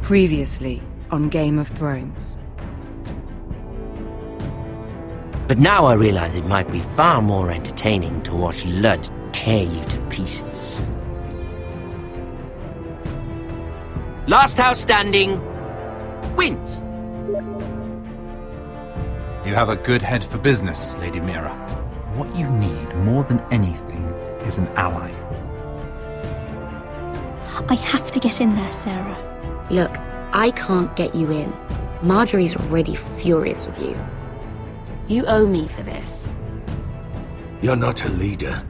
Previously on Game of Thrones. But now I realize it might be far more entertaining to watch Ludd tear you to pieces. Last house standing wins. You have a good head for business, Lady Mira. What you need more than anything is an ally. I have to get in there, Sarah. Look, I can't get you in. Marjorie's already furious with you. You owe me for this. You're not a leader.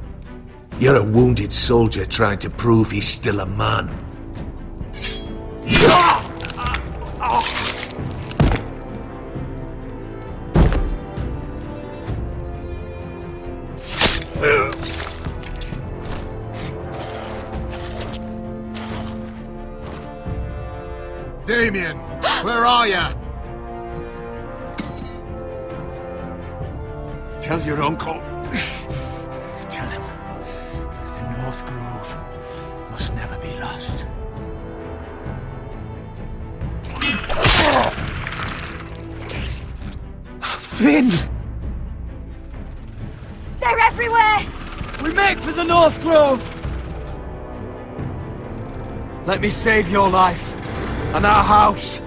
You're a wounded soldier trying to prove he's still a man. Damien, where are ya? Tell your uncle. Tell him the North Grove must never be lost. Finn! They're everywhere! We make for the North Grove! Let me save your life. And our house.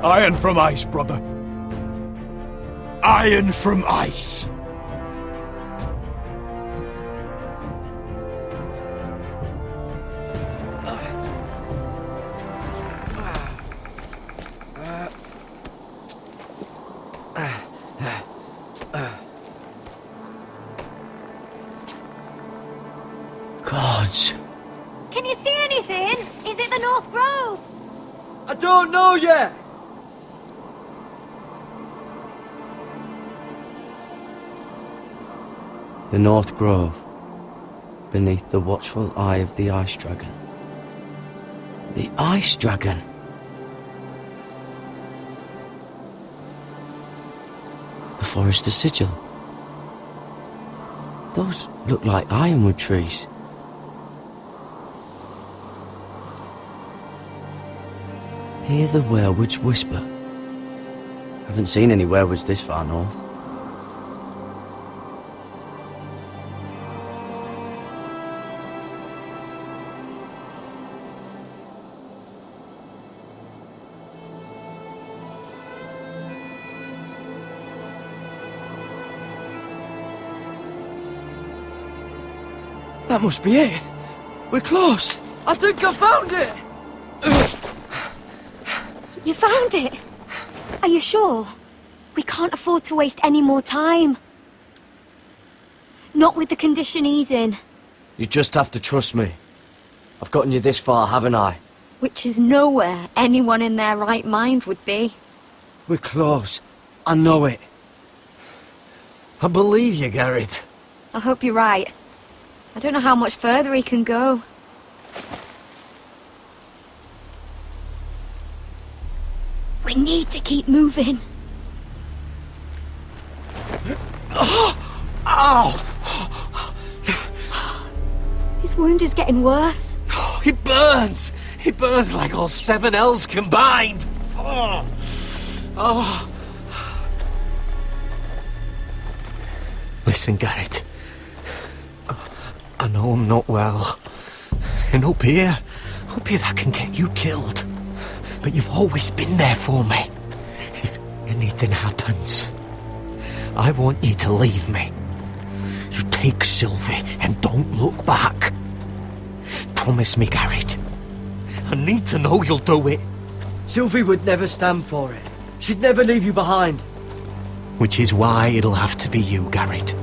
Iron from ice, brother. Iron from ice. Gods. Can you see anything? Is it the North Grove? I don't know yet. The North Grove, beneath the watchful eye of the Ice Dragon. The Ice Dragon. The Forester Sigil. Those look like ironwood trees. Hear the werewoods whisper. Haven't seen any werewoods this far north. That must be it. We're close. I think I found it. You found it? Are you sure? We can't afford to waste any more time. Not with the condition he's in. You just have to trust me. I've gotten you this far, haven't I? Which is nowhere anyone in their right mind would be. We're close. I know it. I believe you, Garrett. I hope you're right. I don't know how much further he can go. We need to keep moving. Ow! His wound is getting worse. It burns! It burns like all 7 L's combined! Oh. Listen, Garrett. I know I'm not well. And up here that can get you killed. But you've always been there for me. If anything happens, I want you to leave me. You take Sylvie and don't look back. Promise me, Garrett. I need to know you'll do it. Sylvie would never stand for it. She'd never leave you behind. Which is why it'll have to be you, Garrett.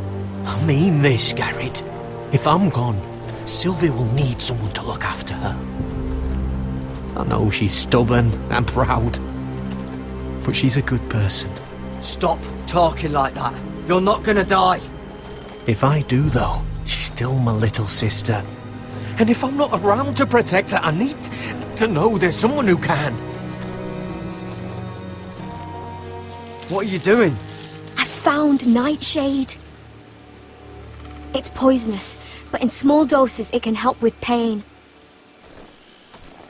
I mean this, Garrett. If I'm gone, Sylvie will need someone to look after her. I know she's stubborn and proud, but she's a good person. Stop talking like that. You're not gonna die. If I do, though, she's still my little sister. And if I'm not around to protect her, I need to know there's someone who can. What are you doing? I found Nightshade. It's poisonous, but in small doses it can help with pain.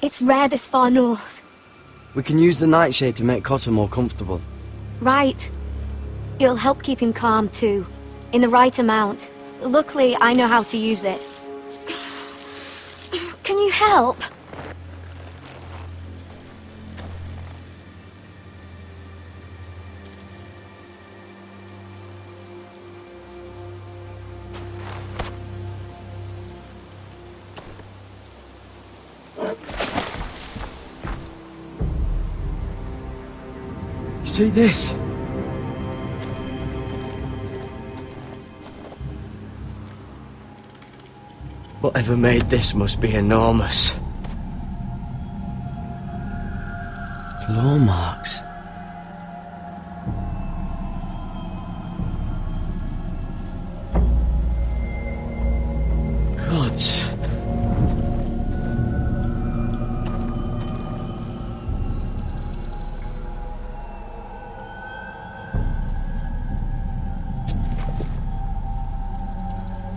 It's rare this far north. We can use the nightshade to make Cotter more comfortable. Right. It'll help keep him calm too, in the right amount. Luckily, I know how to use it. Can you help? See this? Whatever made this must be enormous. Claw marks. Gods.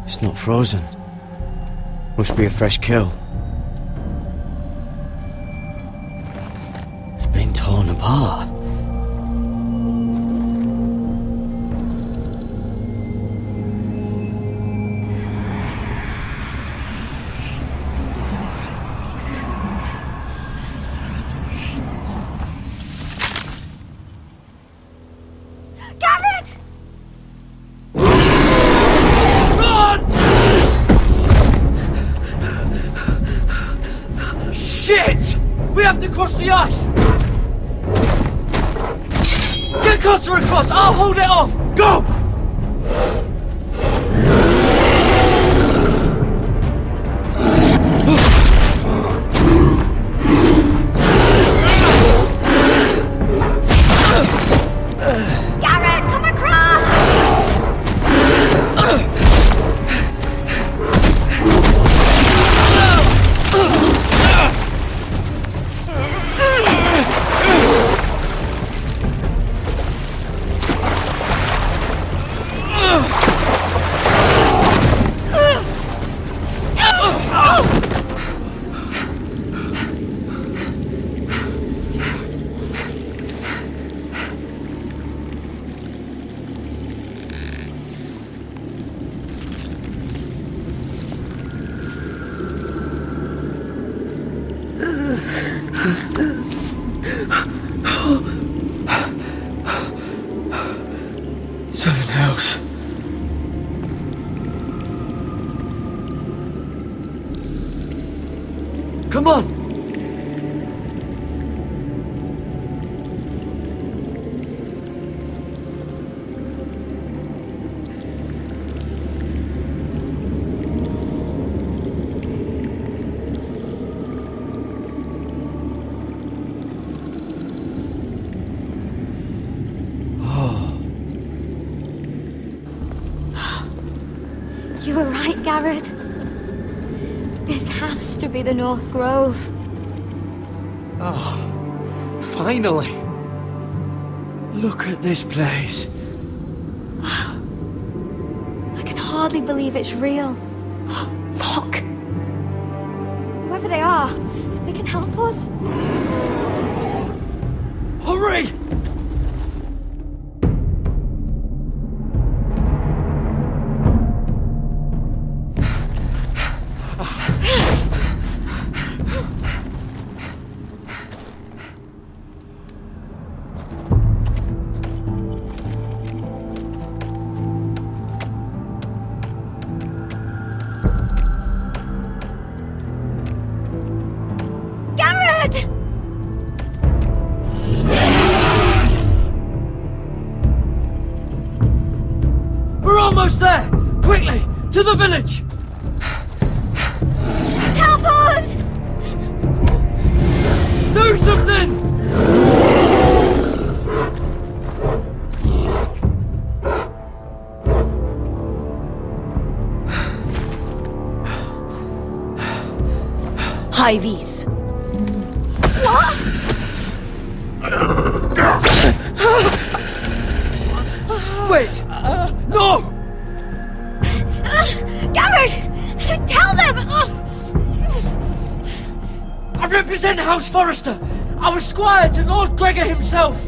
It's not frozen. Must be a fresh kill. It's been torn apart. Garrett! Shit! We have to cross the ice! Get Cotter across! I'll hold it off! Go! Garrett, come across! Seven Hells. Come on! You were right, Garrett. This has to be the North Grove. Oh, finally! Look at this place. I can hardly believe it's real. Look! Whoever they are, they can help us. Hurry! Garrett! We're almost there! Quickly! To the village! Help us! Do something! Hyves. Wait! No! House Forrester! I was squire to Lord Gregor himself!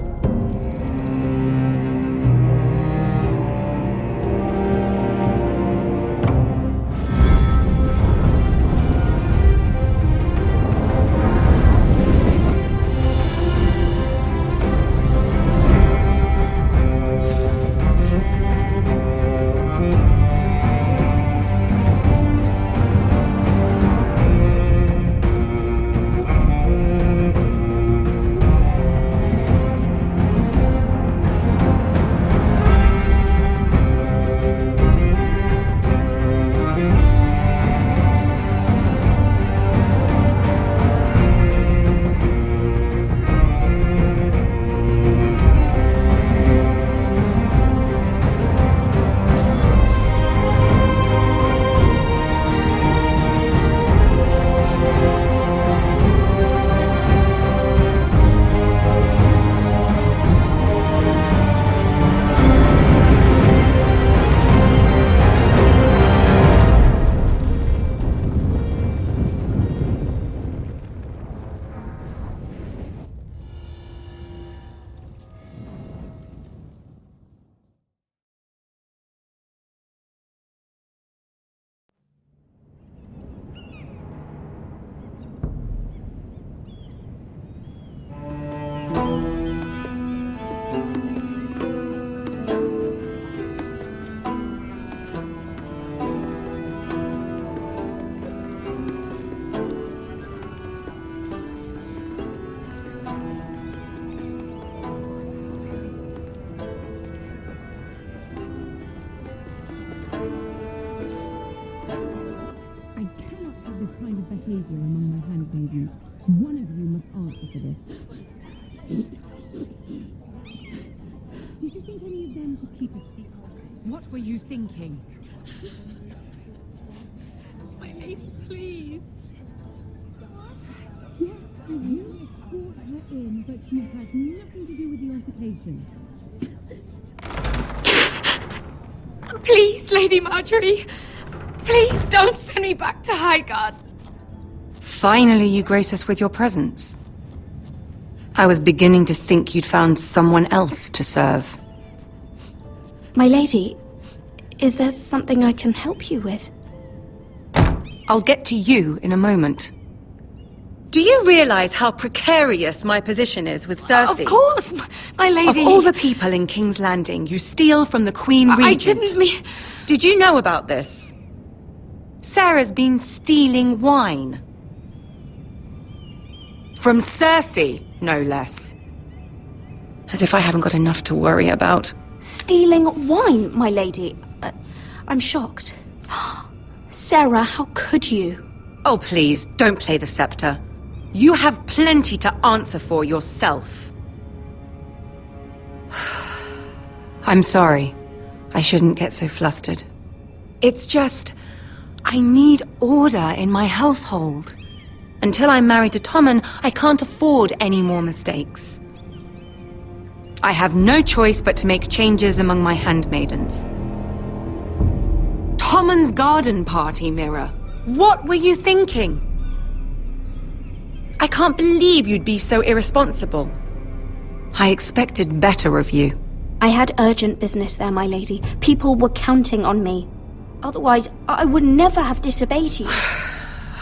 behavior among my handmaidens. One of you must answer for this. Did you think any of them could keep a secret? What were you thinking? My lady, please. Yes, and you escort her in, but you had nothing to do with the altercation. Please, Lady Marjorie. Please don't send me back to Highgarden. Finally, you grace us with your presence. I was beginning to think you'd found someone else to serve. My lady, is there something I can help you with? I'll get to you in a moment. Do you realize how precarious my position is with Cersei? Of course, my lady. Of all the people in King's Landing, you steal from the Queen Regent. I didn't mean... Did you know about this? Sarah's been stealing wine. From Cersei, no less. As if I haven't got enough to worry about. Stealing wine, my lady? I'm shocked. Sarah, how could you? Oh, please, don't play the scepter. You have plenty to answer for yourself. I'm sorry. I shouldn't get so flustered. It's just... I need order in my household. Until I'm married to Tommen, I can't afford any more mistakes. I have no choice but to make changes among my handmaidens. Tommen's garden party, Mira. What were you thinking? I can't believe you'd be so irresponsible. I expected better of you. I had urgent business there, my lady. People were counting on me. Otherwise, I would never have disobeyed you.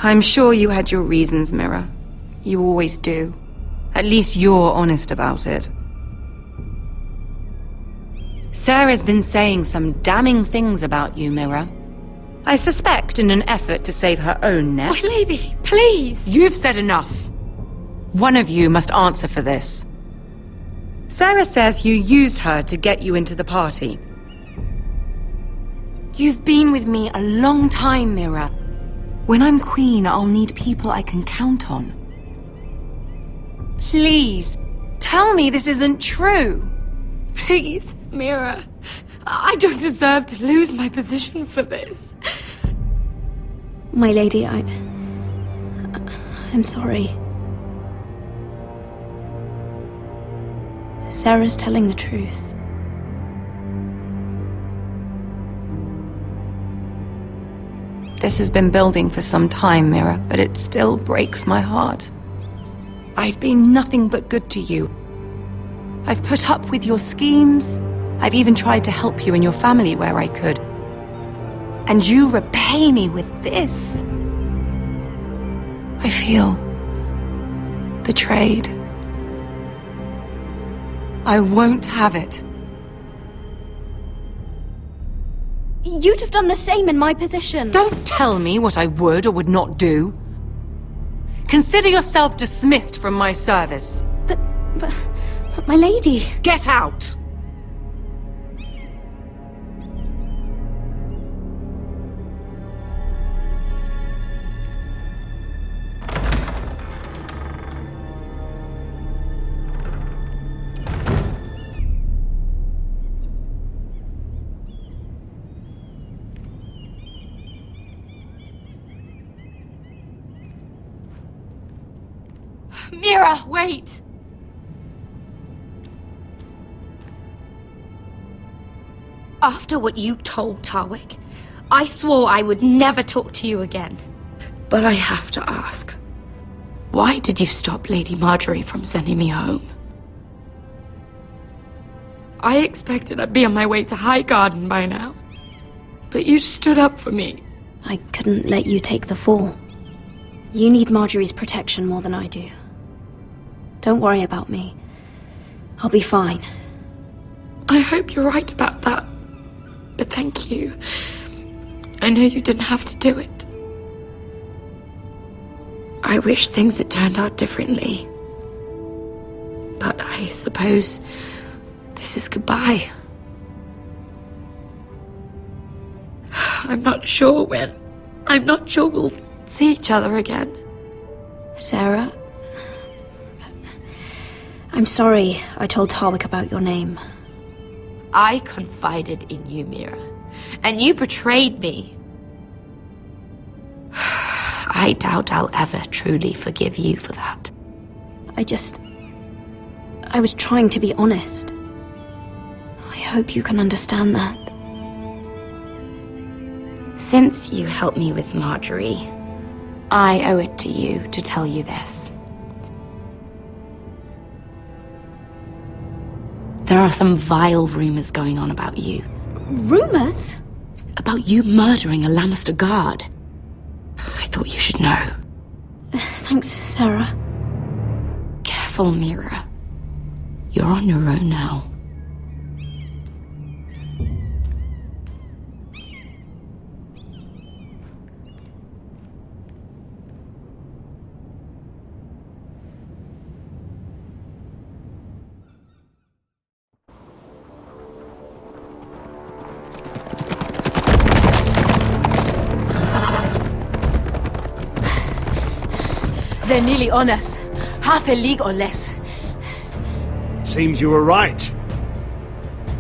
I'm sure you had your reasons, Mira. You always do. At least you're honest about it. Sarah's been saying some damning things about you, Mira. I suspect in an effort to save her own neck. My lady, please! You've said enough. One of you must answer for this. Sarah says you used her to get you into the party. You've been with me a long time, Mira. When I'm queen, I'll need people I can count on. Please, tell me this isn't true. Please, Mira. I don't deserve to lose my position for this. My lady, I'm sorry. Sarah's telling the truth. This has been building for some time, Mira, but it still breaks my heart. I've been nothing but good to you. I've put up with your schemes. I've even tried to help you and your family where I could. And you repay me with this. I feel betrayed. I won't have it. You'd have done the same in my position. Don't tell me what I would or would not do. Consider yourself dismissed from my service. But my lady... Get out! Mira, wait! After what you told Tarwick, I swore I would never talk to you again. But I have to ask, why did you stop Lady Marjorie from sending me home? I expected I'd be on my way to Highgarden by now. But you stood up for me. I couldn't let you take the fall. You need Marjorie's protection more than I do. Don't worry about me. I'll be fine. I hope you're right about that. But thank you. I know you didn't have to do it. I wish things had turned out differently. But I suppose this is goodbye. I'm not sure when. I'm not sure we'll see each other again. Sarah, I'm sorry I told Tarwick about your name. I confided in you, Mira, and you betrayed me. I doubt I'll ever truly forgive you for that. I was trying to be honest. I hope you can understand that. Since you helped me with Marjorie, I owe it to you to tell you this. There are some vile rumors going on about you. Rumors? About you murdering a Lannister guard. I thought you should know. Thanks, Sarah. Careful, Mira. You're on your own now. They're nearly on us. Half a league or less. Seems you were right.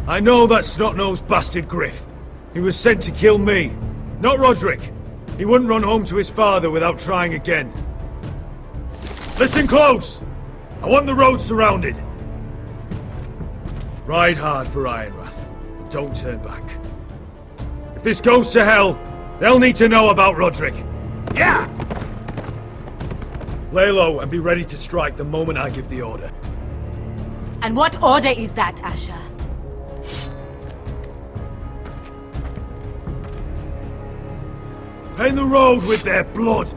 I know that snot-nosed bastard Griff. He was sent to kill me, not Roderick. He wouldn't run home to his father without trying again. Listen close! I want the road surrounded. Ride hard for Ironrath, and don't turn back. If this goes to hell, they'll need to know about Roderick. Yeah! Lay low and be ready to strike the moment I give the order. And what order is that, Asher? Paint the road with their blood!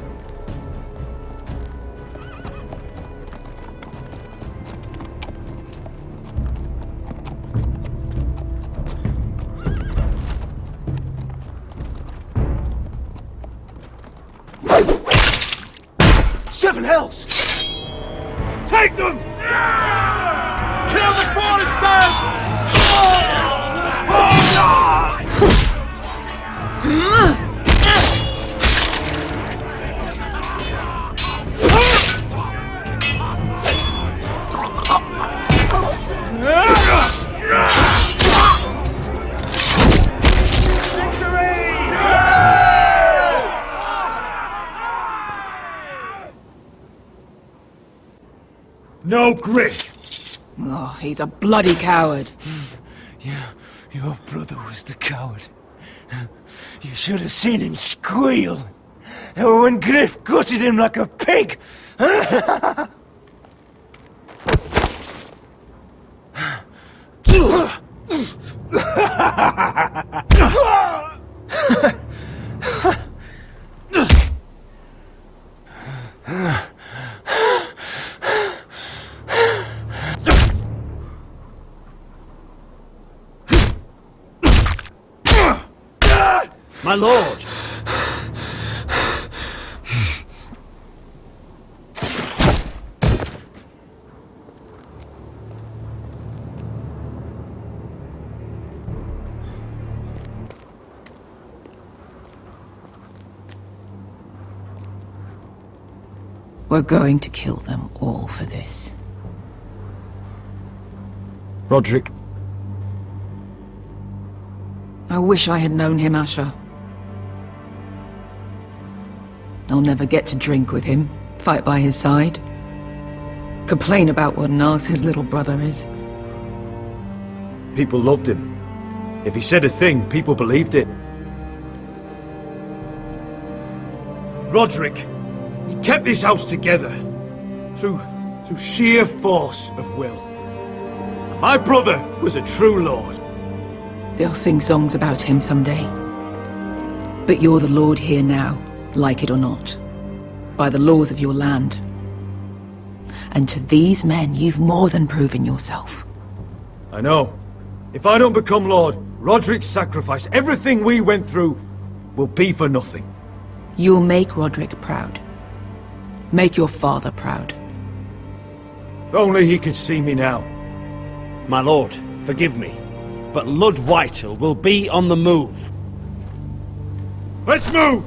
Seven hells! Take them! Kill the Foresters! No grit! Oh, he's a bloody coward. Your brother was the coward. You should have seen him squeal when Griff gutted him like a pig. My lord! We're going to kill them all for this. Roderick, I wish I had known him, Asher. I'll never get to drink with him, fight by his side, complain about what an arse his little brother is. People loved him. If he said a thing, people believed it. Roderick, he kept this house together through sheer force of will. My brother was a true lord. They'll sing songs about him someday. But you're the lord here now, like it or not, by the laws of your land. And to these men, you've more than proven yourself. I know. If I don't become lord, Roderick's sacrifice, everything we went through, will be for nothing. You'll make Roderick proud. Make your father proud. If only he could see me now. My lord, forgive me, but Lud Whitehill will be on the move. Let's move!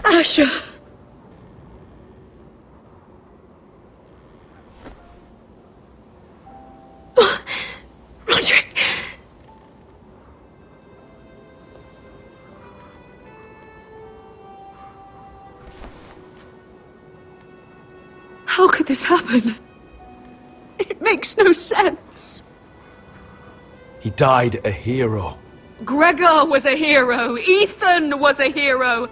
Asher! Roderick! How could this happen? It makes no sense. He died a hero. Gregor was a hero. Ethan was a hero.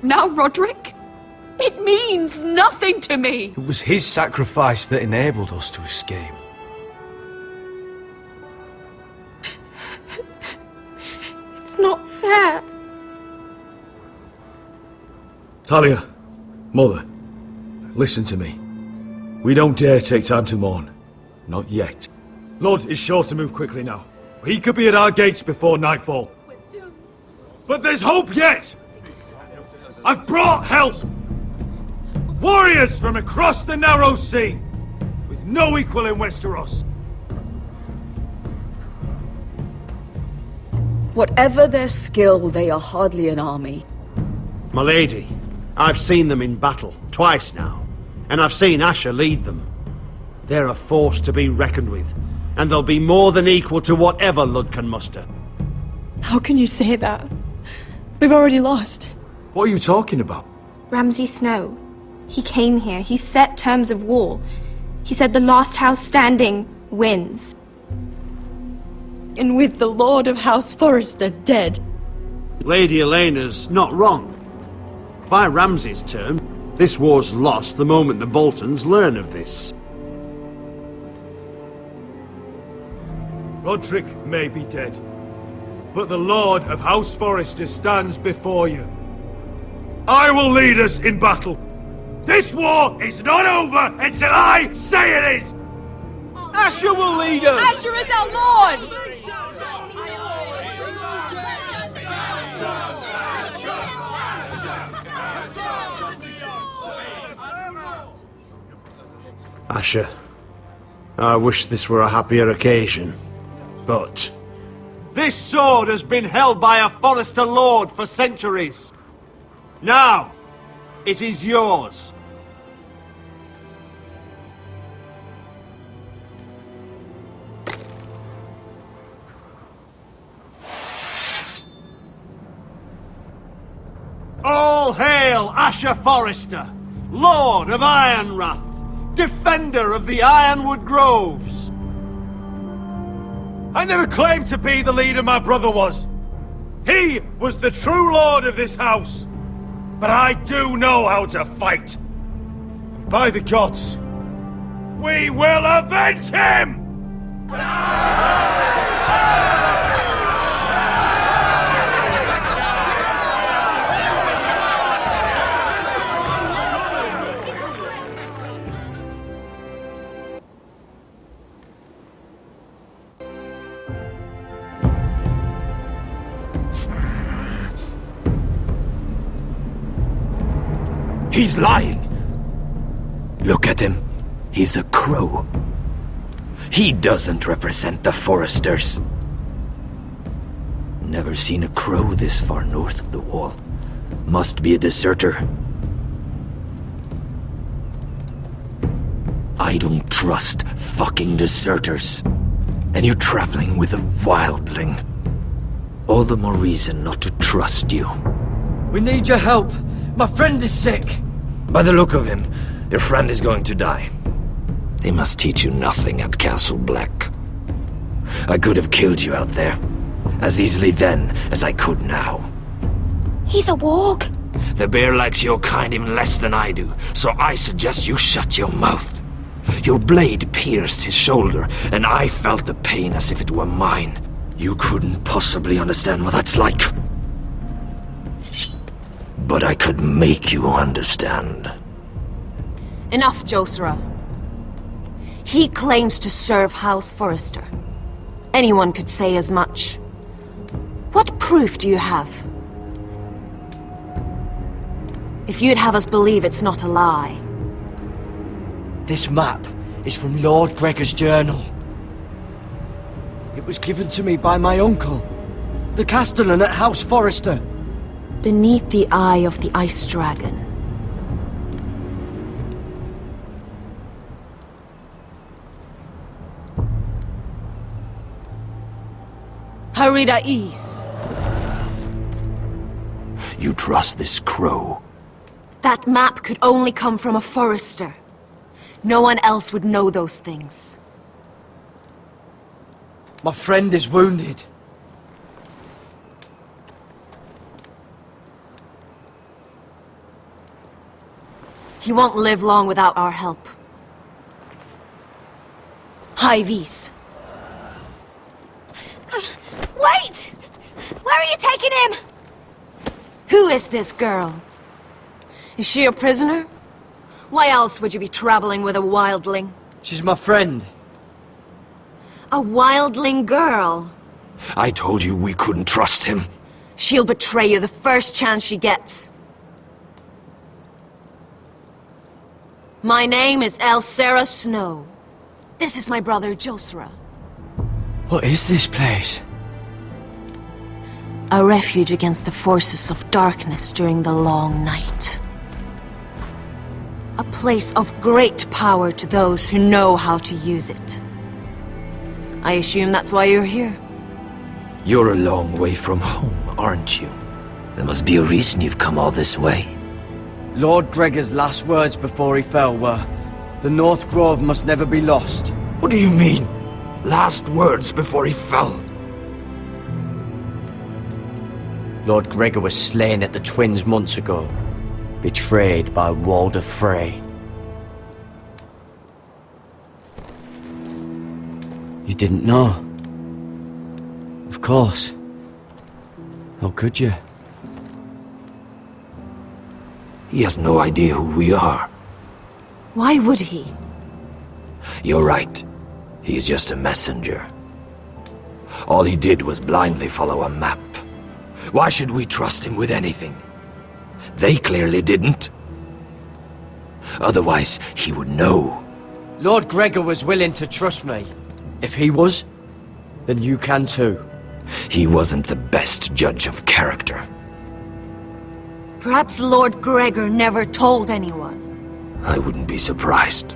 Now Roderick? It means nothing to me! It was his sacrifice that enabled us to escape. It's not fair. Talia, Mother, listen to me. We don't dare take time to mourn. Not yet. Lud is sure to move quickly now. He could be at our gates before nightfall. But there's hope yet! I've brought help! Warriors from across the narrow sea, with no equal in Westeros. Whatever their skill, they are hardly an army. My lady, I've seen them in battle, twice now, and I've seen Asher lead them. They're a force to be reckoned with, and they'll be more than equal to whatever Lud can muster. How can you say that? We've already lost. What are you talking about? Ramsay Snow. He came here. He set terms of war. He said the last house standing wins. And with the Lord of House Forrester dead. Lady Elena's not wrong. By Ramsay's term, this war's lost the moment the Boltons learn of this. Roderick may be dead, but the Lord of House Forrester stands before you. I will lead us in battle. This war is not over until I say it is! Asher will lead us! Asher is our Lord! Asher, I wish this were a happier occasion, but... This sword has been held by a Forrester Lord for centuries. Now, it is yours. All hail Asher Forrester, Lord of Ironrath, defender of the Ironwood Groves. I never claimed to be the leader my brother was. He was the true lord of this house. But I do know how to fight. And by the gods, we will avenge him! He's lying! Look at him. He's a crow. He doesn't represent the Foresters. Never seen a crow this far north of the wall. Must be a deserter. I don't trust fucking deserters. And you're traveling with a wildling. All the more reason not to trust you. We need your help. My friend is sick. By the look of him, your friend is going to die. They must teach you nothing at Castle Black. I could have killed you out there, as easily then as I could now. He's a warg. The bear likes your kind even less than I do, so I suggest you shut your mouth. Your blade pierced his shoulder, and I felt the pain as if it were mine. You couldn't possibly understand what that's like. But I could make you understand. Enough, Josra. He claims to serve House Forrester. Anyone could say as much. What proof do you have? If you'd have us believe it's not a lie. This map is from Lord Gregor's journal. It was given to me by my uncle, the Castellan at House Forrester. Beneath the eye of the Ice Dragon. Harida East. You trust this crow? That map could only come from a Forrester. No one else would know those things. My friend is wounded. He won't live long without our help. Hyvis. Wait! Where are you taking him? Who is this girl? Is she a prisoner? Why else would you be traveling with a wildling? She's my friend. A wildling girl? I told you we couldn't trust him. She'll betray you the first chance she gets. My name is Elsera Snow. This is my brother Josra. What is this place? A refuge against the forces of darkness during the long night. A place of great power to those who know how to use it. I assume that's why you're here. You're a long way from home, aren't you? There must be a reason you've come all this way. Lord Gregor's last words before he fell were, "The North Grove must never be lost." What do you mean? Last words before he fell? Lord Gregor was slain at the Twins months ago, betrayed by Walder Frey. You didn't know? Of course. How could you? He has no idea who we are. Why would he? You're right. He's just a messenger. All he did was blindly follow a map. Why should we trust him with anything? They clearly didn't. Otherwise, he would know. Lord Gregor was willing to trust me. If he was, then you can too. He wasn't the best judge of character. Perhaps Lord Gregor never told anyone. I wouldn't be surprised.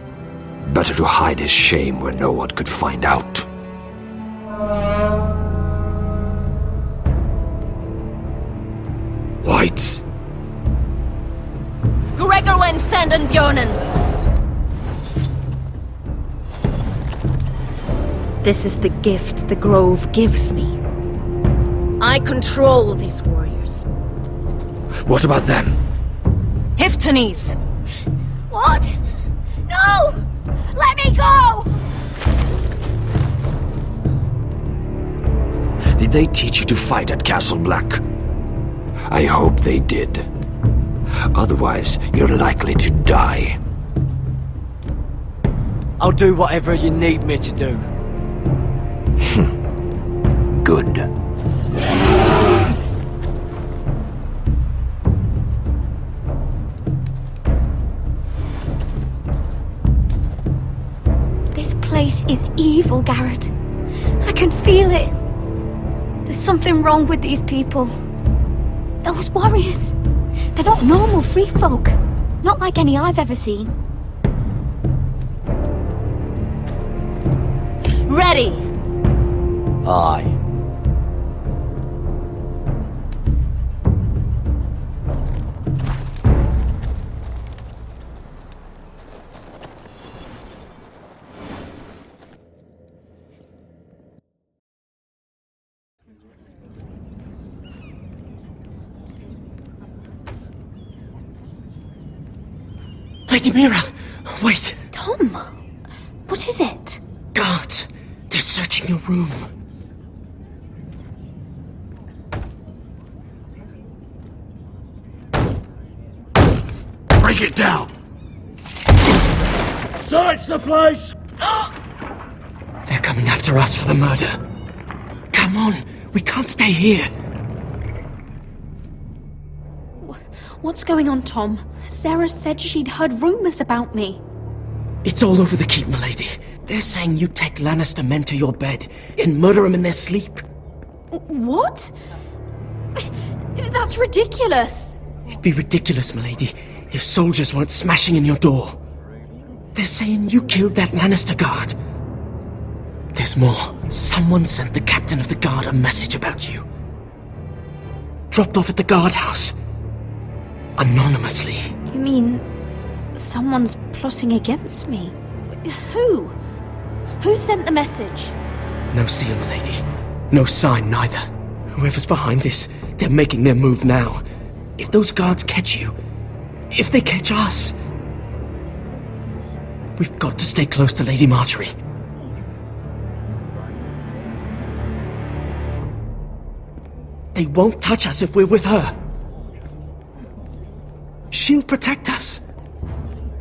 Better to hide his shame where no one could find out. Whites! Gregor went Sandenbjörnen! This is the gift the Grove gives me. I control these warriors. What about them? Hiftanes! What? No! Let me go! Did they teach you to fight at Castle Black? I hope they did. Otherwise, you're likely to die. I'll do whatever you need me to do. Good. This place is evil, Garrett. I can feel it. There's something wrong with these people. Those warriors. They're not normal free folk. Not like any I've ever seen. Ready! Aye. Lady Mira! Wait! Tom! What is it? Guards! They're searching your room. Break it down! Search the place! They're coming after us for the murder. Come on, we can't stay here. What's going on, Tom? Sarah said she'd heard rumors about me. It's all over the keep, milady. They're saying you take Lannister men to your bed and murder them in their sleep. What? That's ridiculous. It'd be ridiculous, milady, if soldiers weren't smashing in your door. They're saying you killed that Lannister guard. There's more. Someone sent the captain of the guard a message about you. Dropped off at the guardhouse. Anonymously. You mean someone's plotting against me? Who? Who sent the message? No seal, milady. No sign, neither. Whoever's behind this, they're making their move now. If those guards catch you, if they catch us, we've got to stay close to Lady Marjorie. They won't touch us if we're with her. She'll protect us.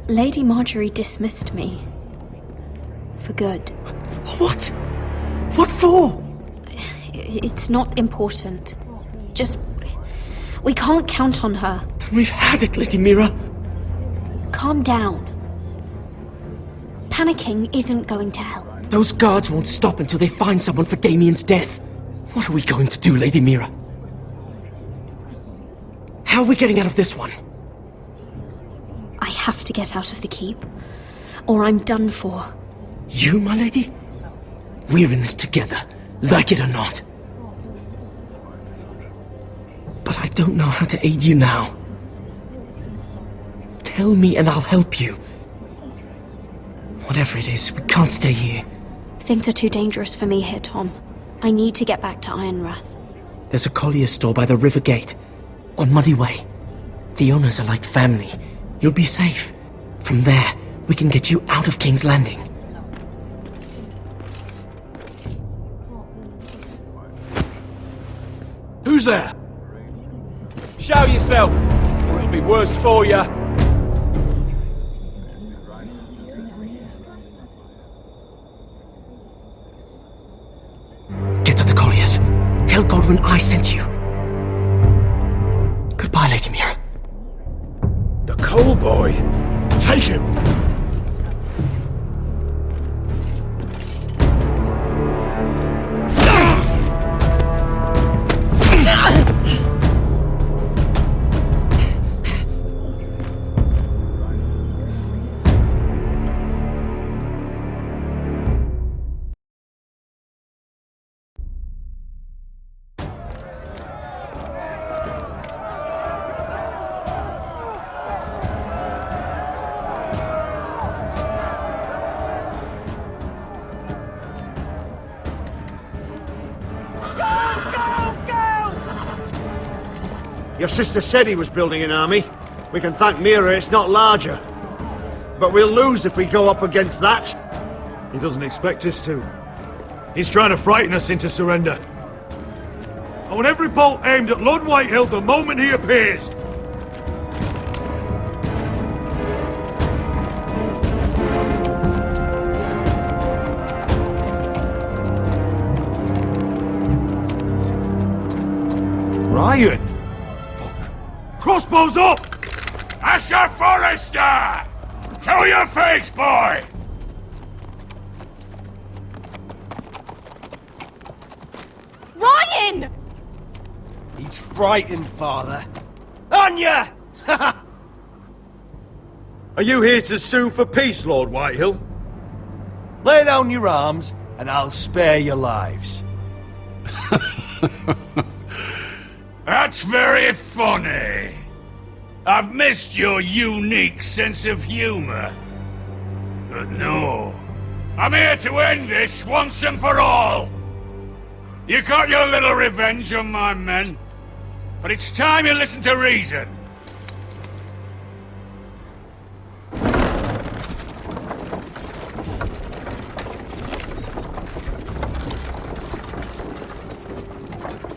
Lady Marjorie dismissed me. For good. What? What for? It's not important. Just... we can't count on her. Then we've had it, Lady Mira. Calm down. Panicking isn't going to help. Those guards won't stop until they find someone for Damien's death. What are we going to do, Lady Mira? How are we getting out of this one? I have to get out of the keep, or I'm done for. You, my lady? We're in this together, like it or not. But I don't know how to aid you now. Tell me and I'll help you. Whatever it is, we can't stay here. Things are too dangerous for me here, Tom. I need to get back to Ironrath. There's a collier's store by the river gate, on Muddy Way. The owners are like family. You'll be safe. From there, we can get you out of King's Landing. Who's there? Show yourself, or it'll be worse for you. Get to the colliers. Tell Godwin I sent you. Goodbye, Lady Mira. The Cole boy. Take him. Your sister said he was building an army. We can thank Mira it's not larger. But we'll lose if we go up against that. He doesn't expect us to. He's trying to frighten us into surrender. I want every bolt aimed at Lord Whitehill the moment he appears. Ryan! Fuck. Crossbows up! Asher Forrester! Show your face, boy! Ryan! He's frightened, Father. Anya! Are you here to sue for peace, Lord Whitehill? Lay down your arms, and I'll spare your lives. That's very funny. I've missed your unique sense of humor. But no, I'm here to end this once and for all. You got your little revenge on my men, but it's time you listen to reason.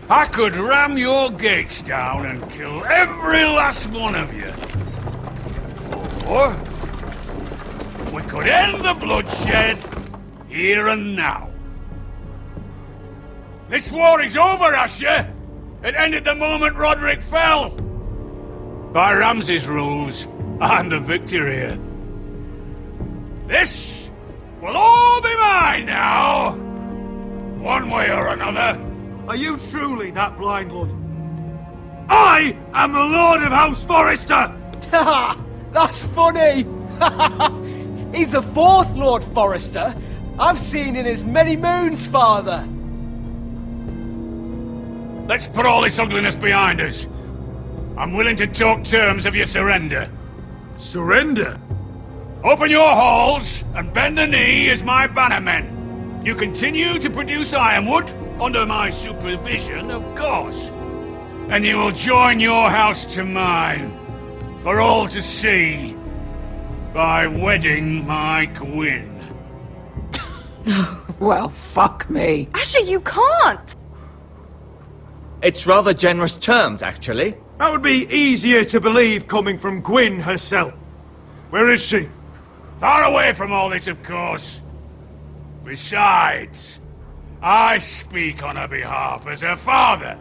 I could ram your gates down and kill every last one of you. Or we could end the bloodshed here and now. This war is over, Asher. It ended the moment Roderick fell. By Ramsay's rules, I'm the victor here. This will all be mine now. One way or another. Are you truly that blind, Lord? I am the Lord of House Forrester! Ha! That's funny! He's the fourth Lord Forrester I've seen in as many moons, Father. Let's put all this ugliness behind us. I'm willing to talk terms of your surrender. Surrender? Open your halls and bend the knee as my bannermen. You continue to produce ironwood, under my supervision, of course. And you will join your house to mine, for all to see, by wedding my Gwyn. Well, fuck me. Asher, you can't! It's rather generous terms, actually. That would be easier to believe coming from Gwyn herself. Where is she? Far away from all this, of course. Besides, I speak on her behalf as her father.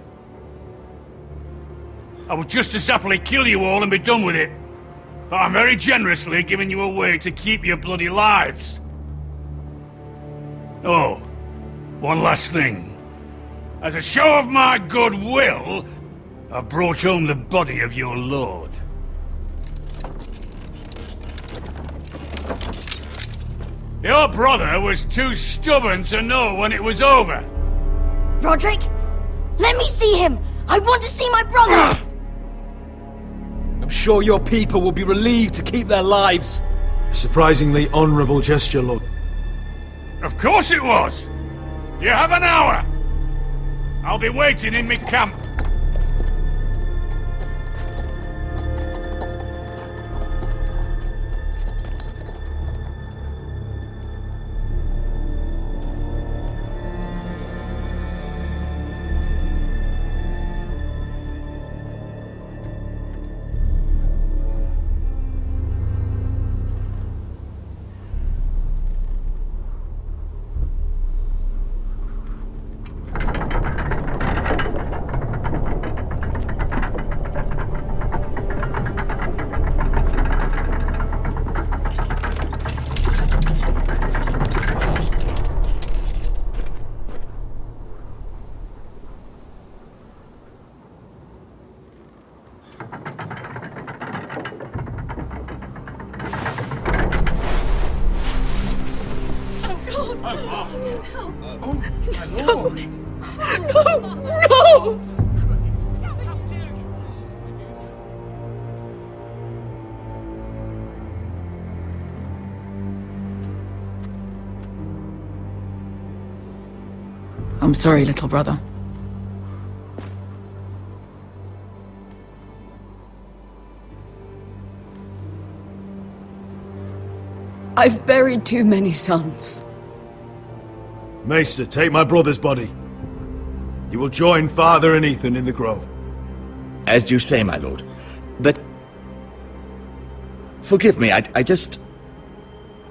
I would just as happily kill you all and be done with it. But I'm very generously giving you a way to keep your bloody lives. Oh, one last thing. As a show of my goodwill, I've brought home the body of your lord. Your brother was too stubborn to know when it was over. Roderick, let me see him! I want to see my brother! I'm sure your people will be relieved to keep their lives. A surprisingly honourable gesture, Lord. Of course it was! You have an hour! I'll be waiting in my camp. No! I'm sorry, little brother. I've buried too many sons. Maester, take my brother's body. You will join Father and Ethan in the grove. As you say, my lord. But... forgive me, I just...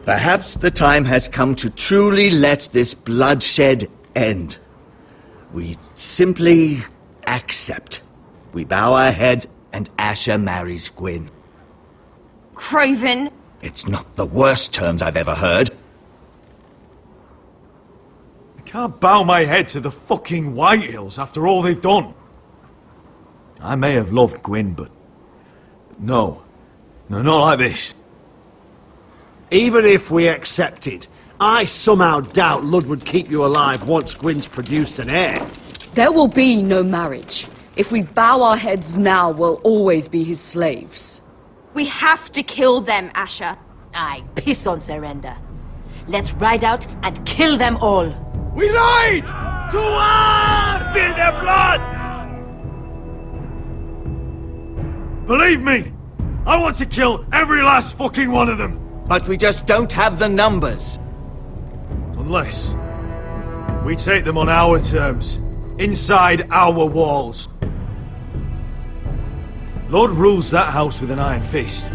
Perhaps the time has come to truly let this bloodshed end. We simply accept. We bow our heads and Asher marries Gwyn. Craven! It's not the worst terms I've ever heard. I can't bow my head to the fucking Whitehills after all they've done. I may have loved Gwyn, but... No. No, not like this. Even if we accepted, I somehow doubt Ludd would keep you alive once Gwyn's produced an heir. There will be no marriage. If we bow our heads now, we'll always be his slaves. We have to kill them, Asher. Aye, piss on surrender. Let's ride out and kill them all. We ride! To arms! Spill their blood! Believe me, I want to kill every last fucking one of them. But we just don't have the numbers. Unless we take them on our terms, inside our walls. Lord rules that house with an iron fist.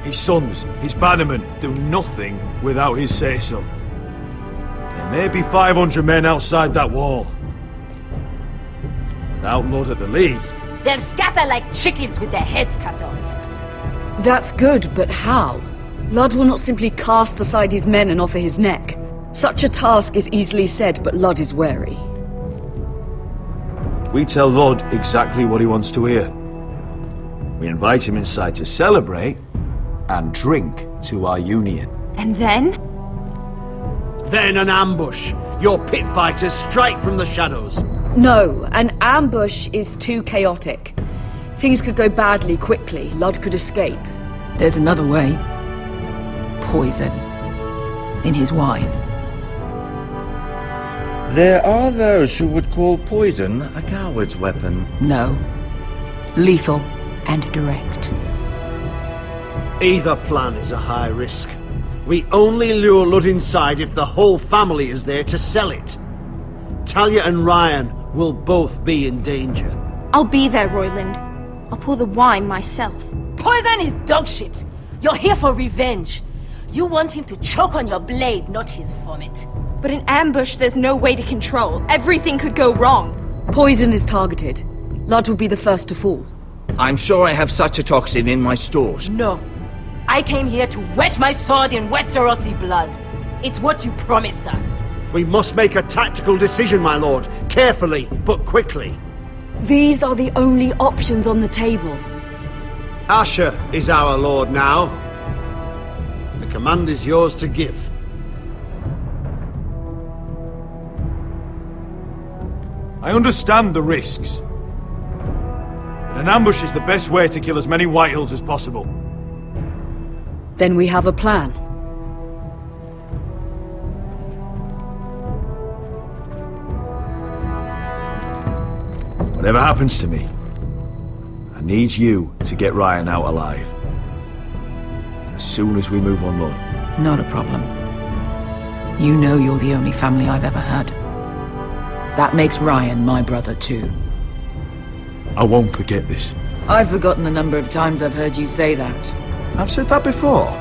His sons, his bannermen, do nothing without his say-so. There may be 500 men outside that wall. Without Lord at the lead. They'll scatter like chickens with their heads cut off. That's good, but how? Ludd will not simply cast aside his men and offer his neck. Such a task is easily said, but Ludd is wary. We tell Lord exactly what he wants to hear. We invite him inside to celebrate and drink to our union. And then? Then an ambush. Your pit fighters strike from the shadows. No, an ambush is too chaotic. Things could go badly quickly. Ludd could escape. There's another way. Poison. In his wine. There are those who would call poison a coward's weapon. No. Lethal and direct. Either plan is a high risk. We only lure Ludd inside if the whole family is there to sell it. Talia and Ryan will both be in danger. I'll be there, Royland. I'll pour the wine myself. Poison is dog shit. You're here for revenge. You want him to choke on your blade, not his vomit. But in ambush, there's no way to control. Everything could go wrong. Poison is targeted. Ludd will be the first to fall. I'm sure I have such a toxin in my stores. No. I came here to wet my sword in Westerosi blood. It's what you promised us. We must make a tactical decision, my lord. Carefully, but quickly. These are the only options on the table. Asher is our lord now. The command is yours to give. I understand the risks. But an ambush is the best way to kill as many Whitehills as possible. Then we have a plan. Whatever happens to me, I need you to get Ryan out alive. As soon as we move on, Lord. Not a problem. You know you're the only family I've ever had. That makes Ryan my brother too. I won't forget this. I've forgotten the number of times I've heard you say that. I've said that before.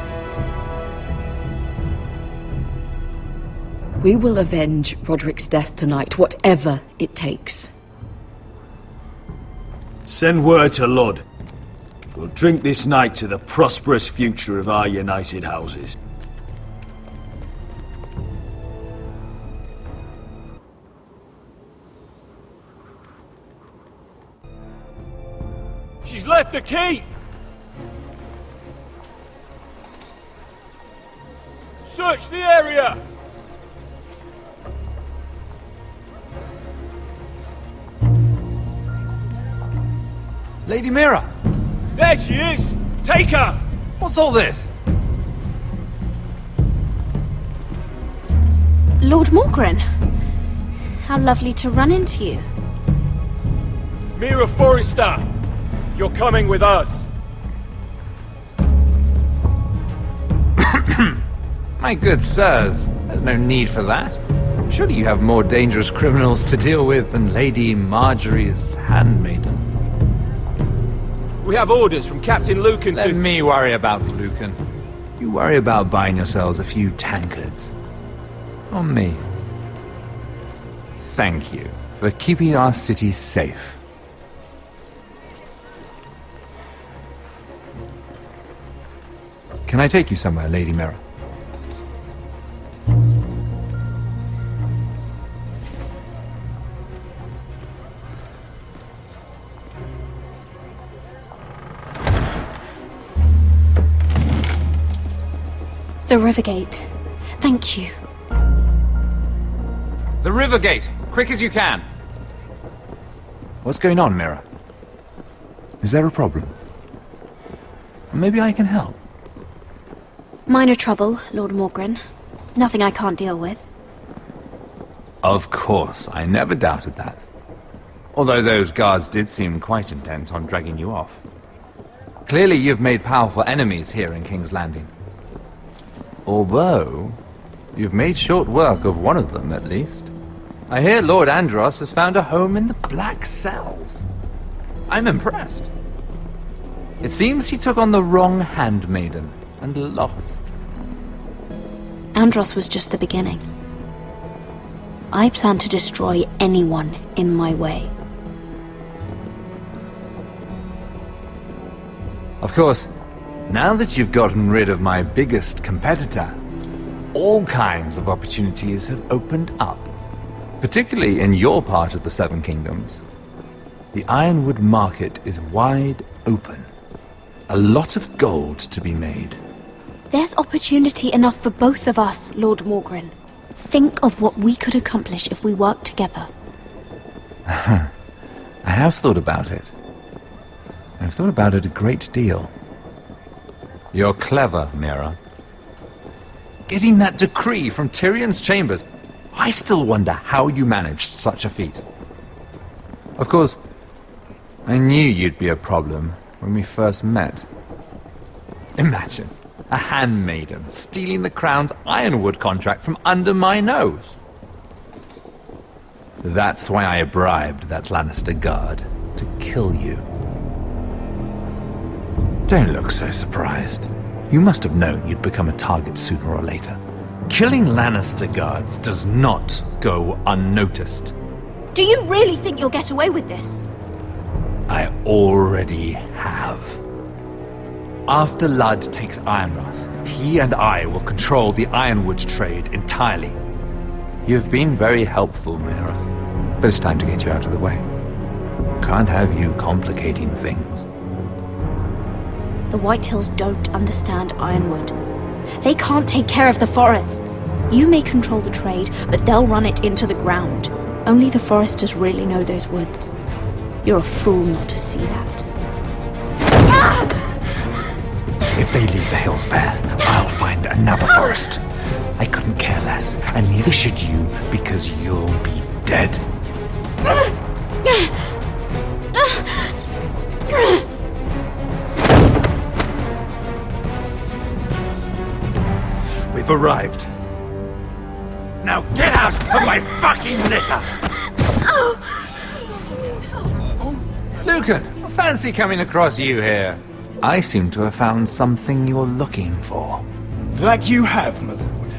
We will avenge Roderick's death tonight, whatever it takes. Send word to Ludd. We'll drink this night to the prosperous future of our united houses. She's left the keep! Search the area! Lady Mira! There she is! Take her! What's all this? Lord Morgren. How lovely to run into you. Mira Forrester! You're coming with us! My good sirs, there's no need for that. Surely you have more dangerous criminals to deal with than Lady Marjorie's handmaiden. We have orders from Captain Lucan Let to... me worry about Lucan. You worry about buying yourselves a few tankards. On me. Thank you for keeping our city safe. Can I take you somewhere, Lady Mira? The Rivergate. Thank you. The Rivergate! Quick as you can! What's going on, Mira? Is there a problem? Maybe I can help. Minor trouble, Lord Morgren. Nothing I can't deal with. Of course, I never doubted that. Although those guards did seem quite intent on dragging you off. Clearly you've made powerful enemies here in King's Landing. Although, you've made short work of one of them, at least. I hear Lord Andros has found a home in the Black Cells. I'm impressed. It seems he took on the wrong handmaiden and lost. Andros was just the beginning. I plan to destroy anyone in my way. Of course, now that you've gotten rid of my biggest competitor, all kinds of opportunities have opened up. Particularly in your part of the Seven Kingdoms. The Ironwood market is wide open. A lot of gold to be made. There's opportunity enough for both of us, Lord Morgren. Think of what we could accomplish if we worked together. I have thought about it. I've thought about it a great deal. You're clever, Mira. Getting that decree from Tyrion's chambers, I still wonder how you managed such a feat. Of course, I knew you'd be a problem when we first met. Imagine a handmaiden stealing the Crown's Ironwood contract from under my nose. That's why I bribed that Lannister guard to kill you. Don't look so surprised. You must have known you'd become a target sooner or later. Killing Lannister guards does not go unnoticed. Do you really think you'll get away with this? I already have. After Ludd takes Ironrath, he and I will control the Ironwood trade entirely. You've been very helpful, Mira, but it's time to get you out of the way. Can't have you complicating things. The Whitehills don't understand Ironwood. They can't take care of the forests. You may control the trade, but they'll run it into the ground. Only the foresters really know those woods. You're a fool not to see that. If they leave the hills bare, I'll find another forest. I couldn't care less, and neither should you, because you'll be dead. We've arrived. Now get out of my fucking litter! Lucan, I fancy coming across you here. I seem to have found something you're looking for. That you have, my lord.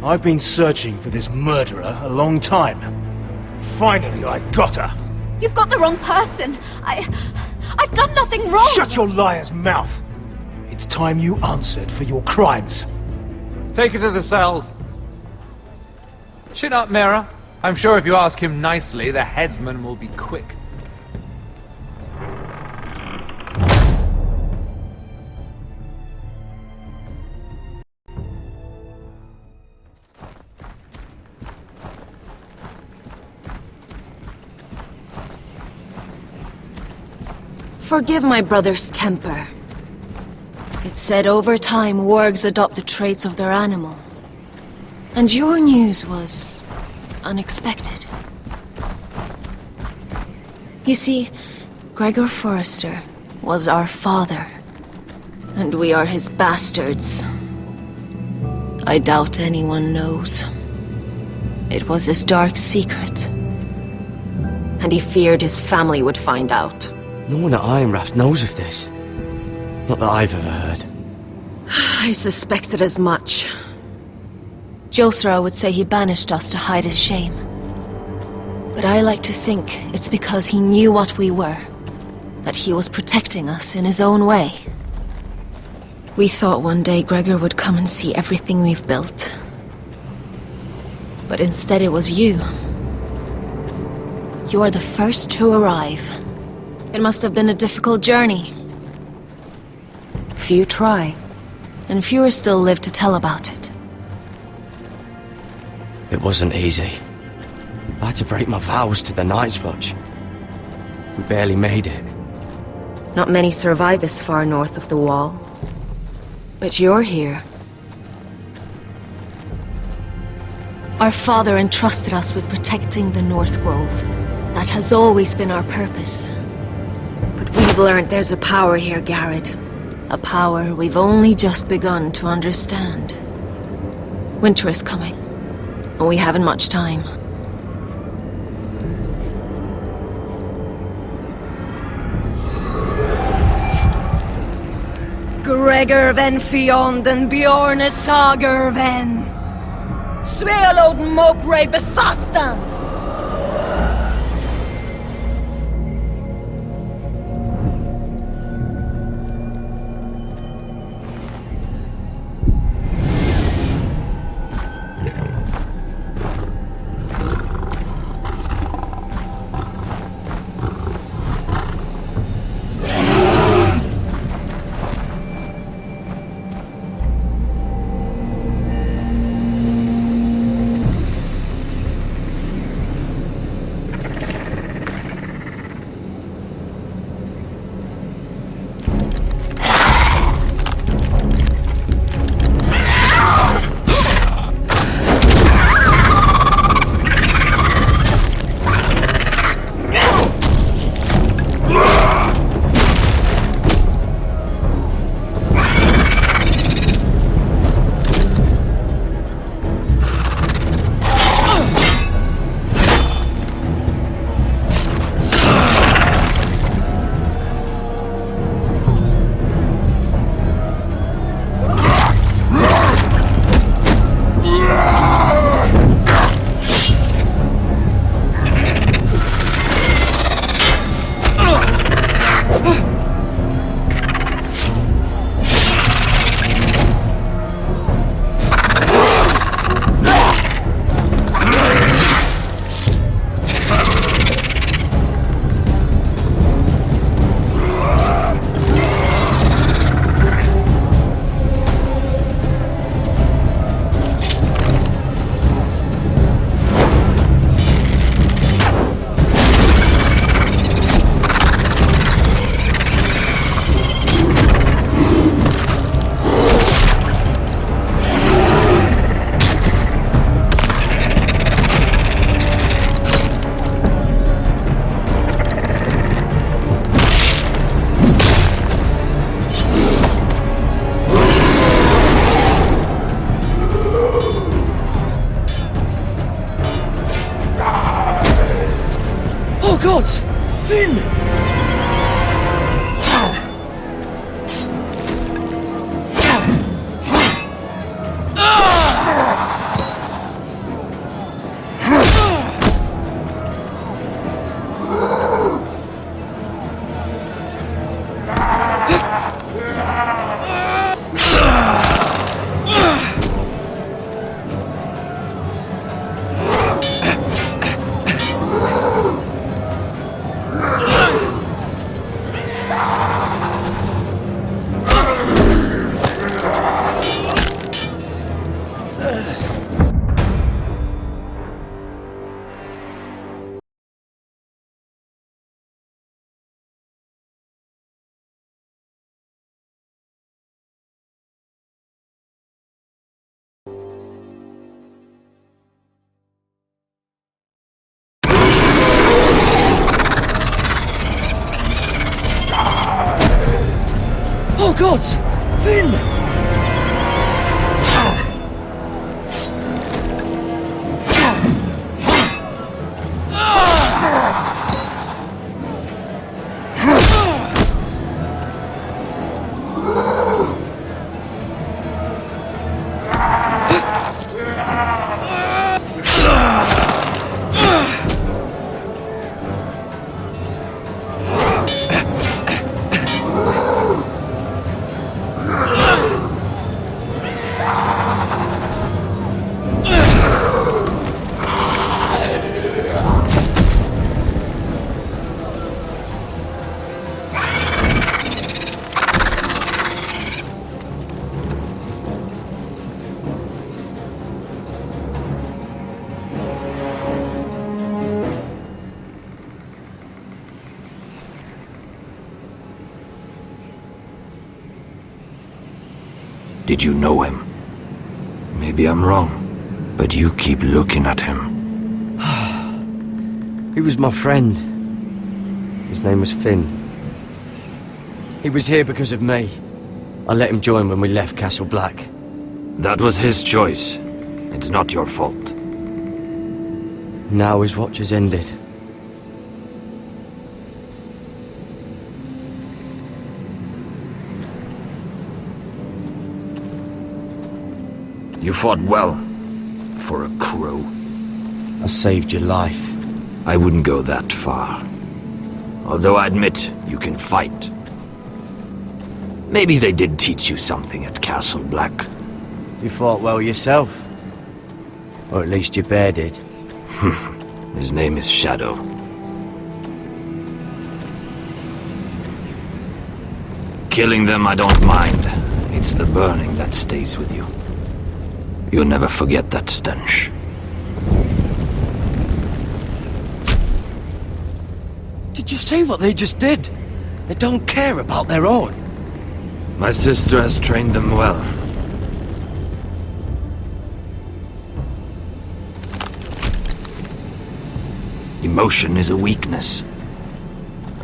I've been searching for this murderer a long time. Finally, I got her. You've got the wrong person. I've done nothing wrong. Shut your liar's mouth. It's time you answered for your crimes. Take her to the cells. Chin up, Mira. I'm sure if you ask him nicely, the headsman will be quick. Forgive my brother's temper. It's said over time wargs adopt the traits of their animal. And your news was unexpected. You see, Gregor Forrester was our father, and we are his bastards. I doubt anyone knows. It was his dark secret. And he feared his family would find out. No one at Ironrath knows of this. Not that I've ever heard. I suspected as much. Josera would say he banished us to hide his shame. But I like to think it's because he knew what we were. That he was protecting us in his own way. We thought one day Gregor would come and see everything we've built. But instead it was you. You are the first to arrive. It must have been a difficult journey. Few try, and fewer still live to tell about it. It wasn't easy. I had to break my vows to the Night's Watch. We barely made it. Not many survive this far north of the Wall. But you're here. Our father entrusted us with protecting the North Grove. That has always been our purpose. But we've learned there's a power here, Garrett. A power we've only just begun to understand. Winter is coming, and we haven't much time. Gregor ven Fionden Bjorne Sager ven Svealoden Mopre befastan. Oh God! Finn! Did you know him? Maybe I'm wrong, but you keep looking at him. He was my friend. His name was Finn. He was here because of me. I let him join when we left Castle Black. That was his choice. It's not your fault. Now his watch has ended. You fought well. For a crow. I saved your life. I wouldn't go that far. Although I admit, you can fight. Maybe they did teach you something at Castle Black. You fought well yourself. Or at least your bear did. His name is Shadow. Killing them I don't mind. It's the burning that stays with you. You'll never forget that stench. Did you see what they just did? They don't care about their own. My sister has trained them well. Emotion is a weakness,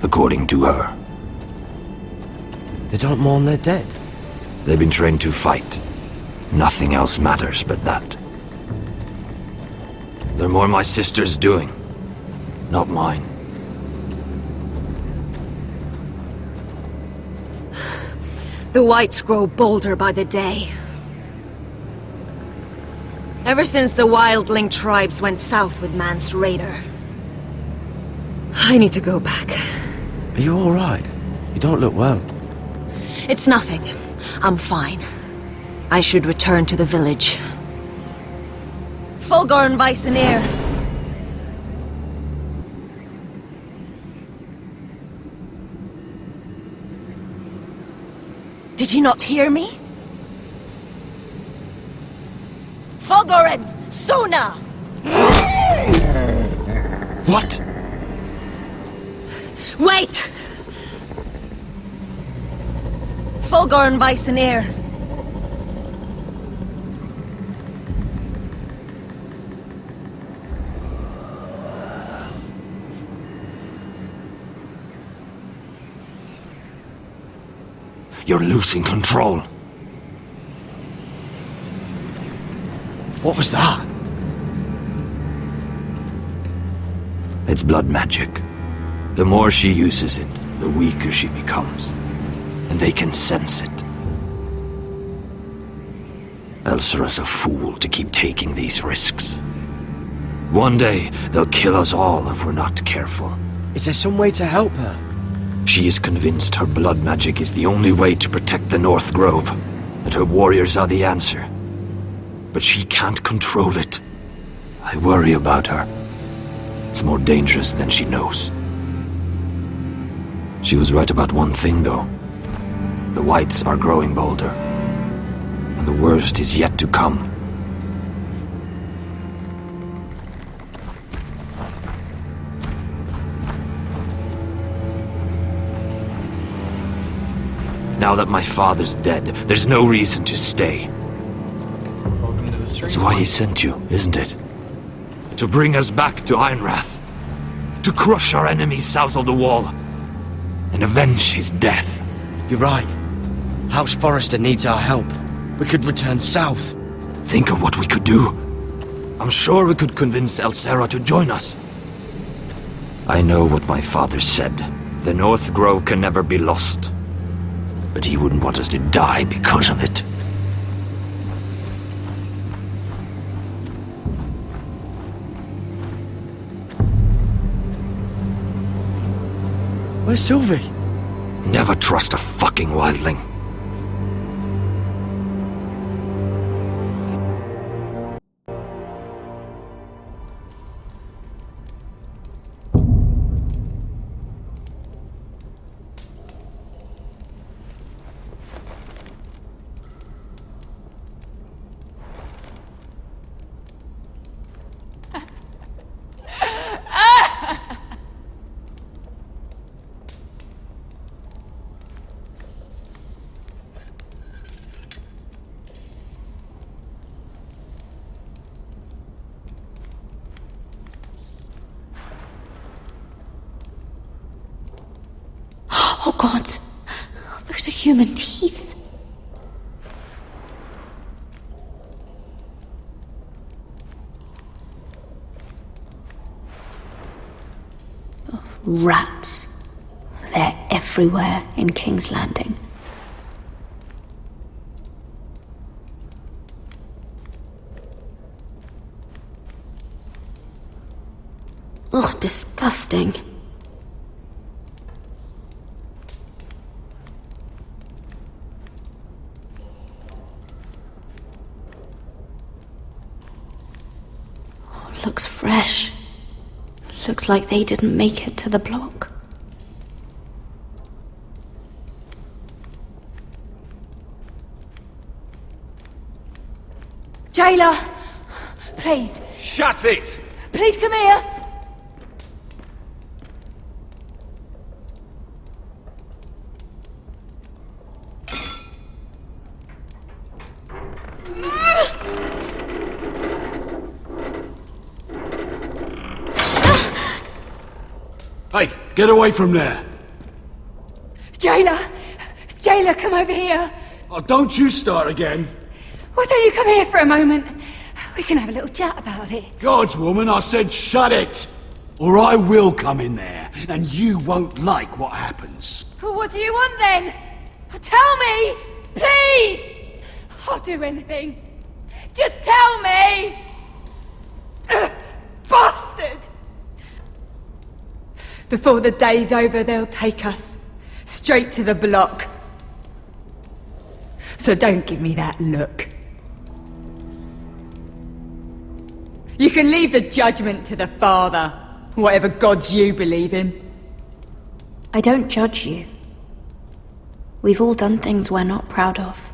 according to her. They don't mourn their dead. They've been trained to fight. Nothing else matters but that. They're more my sister's doing, not mine. The Whites grow bolder by the day. Ever since the Wildling tribes went south with Mance Rayder. I need to go back. Are you alright? You don't look well. It's nothing. I'm fine. I should return to the village. Fulgorn Bysonir. Did you not hear me? Fulgorin! Suna! What? Wait! Fulgorn Bysonir. You're losing control. What was that? It's blood magic. The more she uses it, the weaker she becomes. And they can sense it. Elsera's a fool to keep taking these risks. One day, they'll kill us all if we're not careful. Is there some way to help her? She is convinced her blood magic is the only way to protect the North Grove, that her warriors are the answer. But she can't control it. I worry about her. It's more dangerous than she knows. She was right about one thing, though. The Whites are growing bolder. And the worst is yet to come. Now that my father's dead, there's no reason to stay. That's why he sent you, isn't it? To bring us back to Ironrath. To crush our enemies south of the Wall. And avenge his death. You're right. House Forrester needs our help. We could return south. Think of what we could do. I'm sure we could convince Elsera to join us. I know what my father said. The North Grove can never be lost. But he wouldn't want us to die because of it. Where's Sylvie? Never trust a fucking wildling. human teeth. Rats. They're everywhere in King's Landing. Ugh, disgusting. Oh, looks fresh. Looks like they didn't make it to the block. Jailer! Please. Shut it! Please come here! Hey, get away from there! Jailer! Jailer, come over here! Oh, don't you start again! Why don't you come here for a moment? We can have a little chat about it. Gods, woman, I said shut it! Or I will come in there, and you won't like what happens. Well, what do you want then? Tell me! Please! I'll do anything. Just tell me! Bastard! Before the day's over, they'll take us straight to the block. So don't give me that look. You can leave the judgment to the Father, whatever gods you believe in. I don't judge you. We've all done things we're not proud of.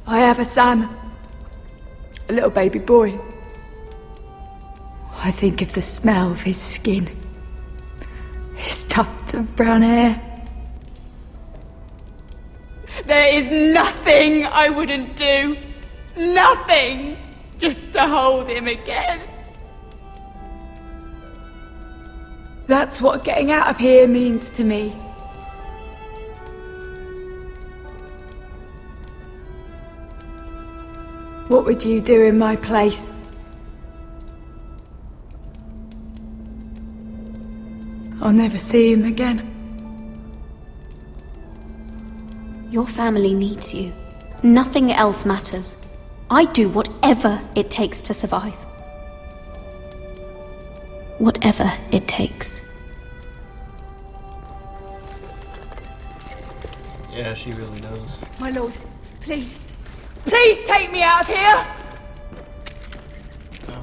I have a son. A little baby boy. I think of the smell of his skin. His tuft of brown hair. There is nothing I wouldn't do. Nothing! Just to hold him again. That's what getting out of here means to me. What would you do in my place? I'll never see him again. Your family needs you. Nothing else matters. I do whatever it takes to survive. Whatever it takes. Yeah, she really does. My lord, please. Please take me out of here!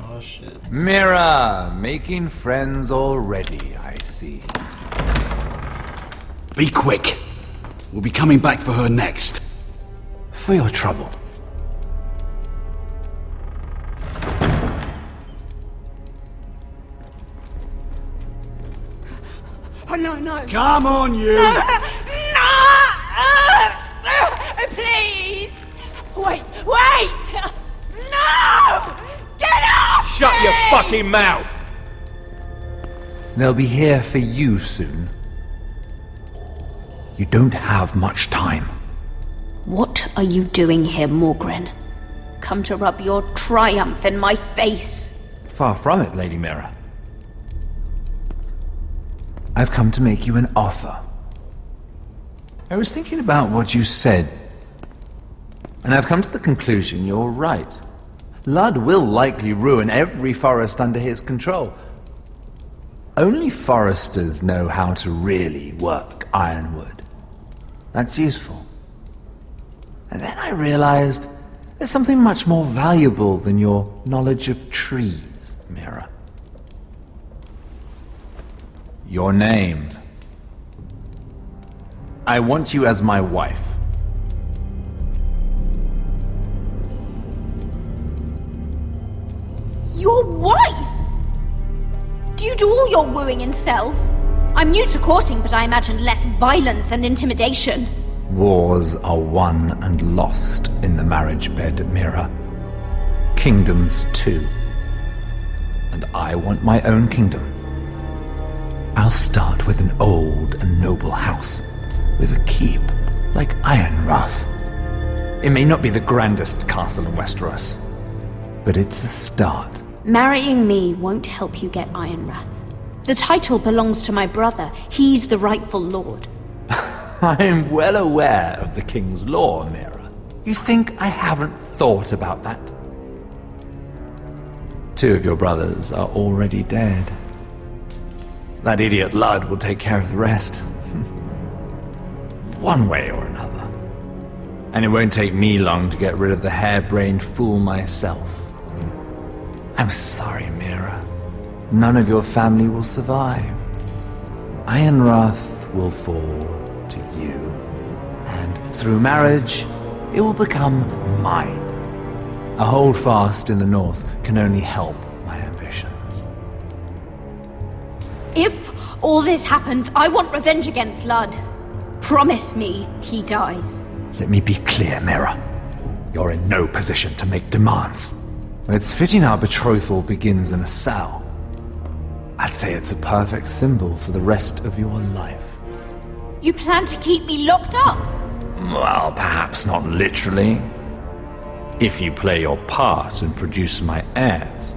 Oh, shit. Mira, making friends already, I see. Be quick. We'll be coming back for her next. For your trouble. Oh, no, no. Come on, you! No! Please! Wait! No! Get off! Shut your fucking mouth! They'll be here for you soon. You don't have much time. What are you doing here, Morgren? Come to rub your triumph in my face. Far from it, Lady Mira. I've come to make you an offer. I was thinking about what you said, and I've come to the conclusion you're right. Ludd will likely ruin every forest under his control. Only foresters know how to really work ironwood. That's useful. And then I realized there's something much more valuable than your knowledge of trees, Mira. Your name. I want you as my wife. Your wife? Do you do all your wooing in cells? I'm new to courting, but I imagine less violence and intimidation. Wars are won and lost in the marriage bed, Mira. Kingdoms too. And I want my own kingdom. I'll start with an old and noble house, with a keep like Ironrath. It may not be the grandest castle in Westeros, but it's a start. Marrying me won't help you get Ironrath. The title belongs to my brother. He's the rightful lord. I'm well aware of the king's law, Mira. You think I haven't thought about that? 2 of your brothers are already dead. That idiot Ludd will take care of the rest. One way or another. And it won't take me long to get rid of the harebrained fool myself. I'm sorry, Mira. None of your family will survive. Ironrath will fall to you. And through marriage, it will become mine. A holdfast in the north can only help my ambitions. If all this happens, I want revenge against Ludd. Promise me he dies. Let me be clear, Mira. You're in no position to make demands. It's fitting our betrothal begins in a cell. I'd say it's a perfect symbol for the rest of your life. You plan to keep me locked up? Well, perhaps not literally. If you play your part and produce my heirs.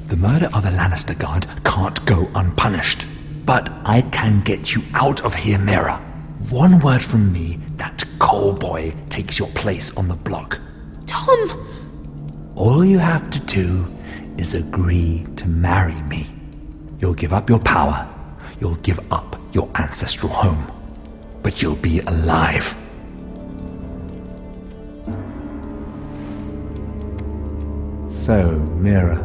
The murder of a Lannister guard can't go unpunished. But I can get you out of here, Mira. One word from me, that coal boy takes your place on the block. Tom! All you have to do is agree to marry me. You'll give up your power. You'll give up your ancestral home. But you'll be alive. So, Mira,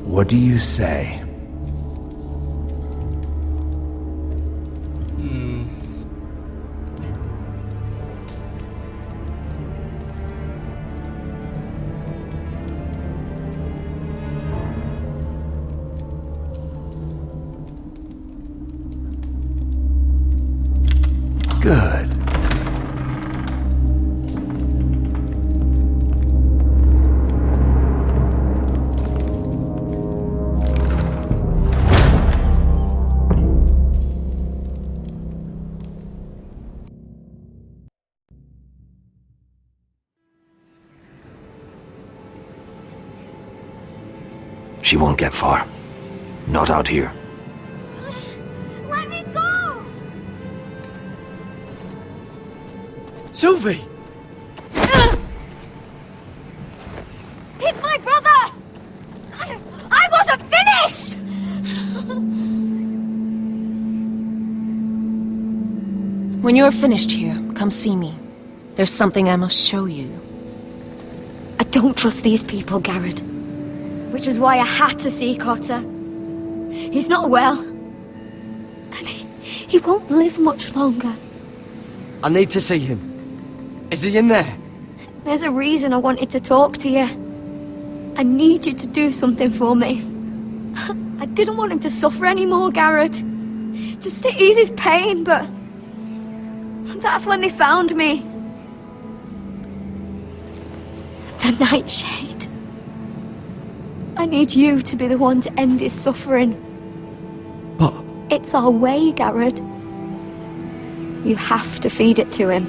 what do you say? Good. She won't get far. Not out here. Let me go! Sylvie! He's my brother! I wasn't finished! When you're finished here, come see me. There's something I must show you. I don't trust these people, Garrett. Which was why I had to see Cotter. He's not well. And he won't live much longer. I need to see him. Is he in there? There's a reason I wanted to talk to you. I need you to do something for me. I didn't want him to suffer anymore, Garrett. Just to ease his pain, but... that's when they found me. The Nightshade. I need you to be the one to end his suffering. But... it's our way, Garrett. You have to feed it to him.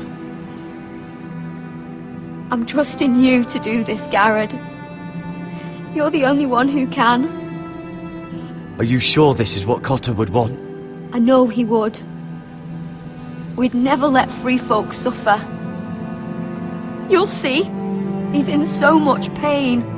I'm trusting you to do this, Garrett. You're the only one who can. Are you sure this is what Cotter would want? I know he would. We'd never let free folk suffer. You'll see. He's in so much pain.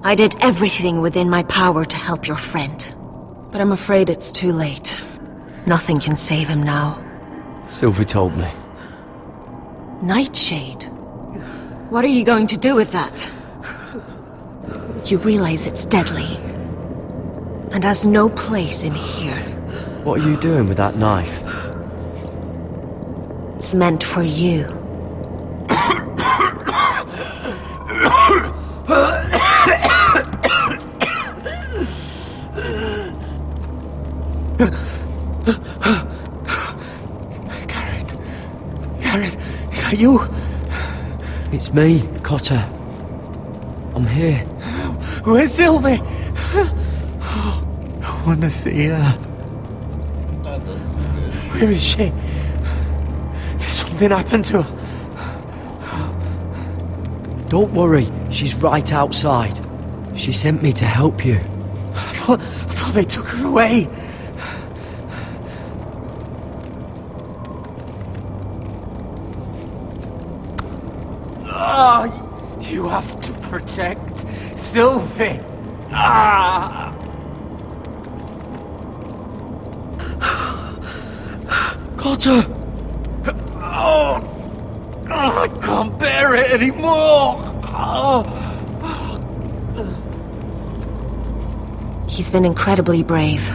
I did everything within my power to help your friend. But I'm afraid it's too late. Nothing can save him now. Sylvie told me. Nightshade? What are you going to do with that? You realize it's deadly. And has no place in here. What are you doing with that knife? It's meant for you. Gareth, is that you? It's me, Cotter. I'm here. Where's Sylvie? I want to see her. That doesn't look good. Where is she? Did something happen to her? Don't worry, she's right outside. She sent me to help you. I thought they took her away. Ah, you have to protect Sylvie. Ah! Cotter! Oh, I can't bear it anymore. Oh. He's been incredibly brave.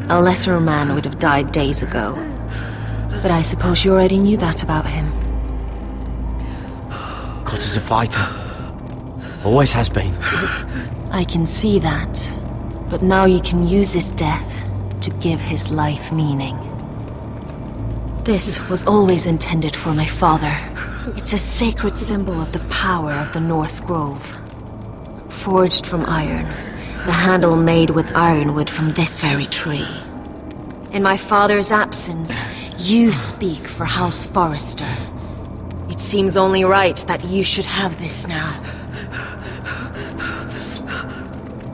A lesser man would have died days ago. But I suppose you already knew that about him. Cotter's a fighter. Always has been. I can see that. But now you can use his death to give his life meaning. This was always intended for my father. It's a sacred symbol of the power of the North Grove. Forged from iron, the handle made with ironwood from this very tree. In my father's absence, you speak for House Forrester. It seems only right that you should have this now.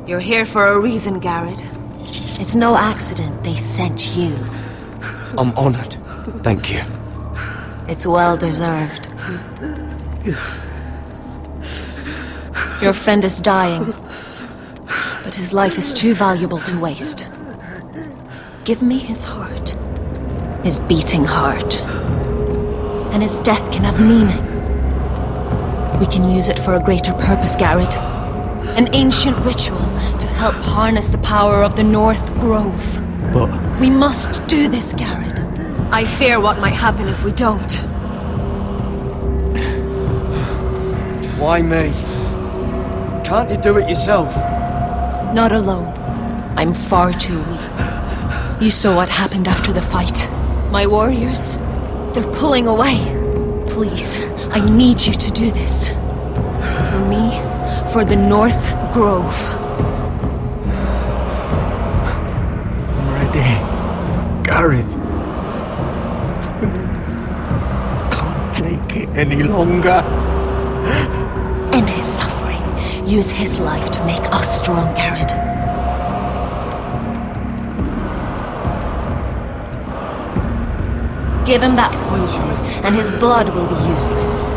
You're here for a reason, Garrett. It's no accident they sent you. I'm honored. Thank you. It's well deserved. Your friend is dying, but his life is too valuable to waste. Give me his heart. His beating heart. And his death can have meaning. We can use it for a greater purpose, Garrett. An ancient ritual to help harness the power of the North Grove. But we must do this, Garrett. I fear what might happen if we don't. why me? Can't you do it yourself? Not alone. I'm far too weak. You saw what happened after the fight. My warriors, they're pulling away. Please, I need you to do this. For me, for the North Grove. I'm ready. Gareth. Can't take it any longer. End his suffering. Use his life to make us strong, Garrett. Give him that poison, and his blood will be useless.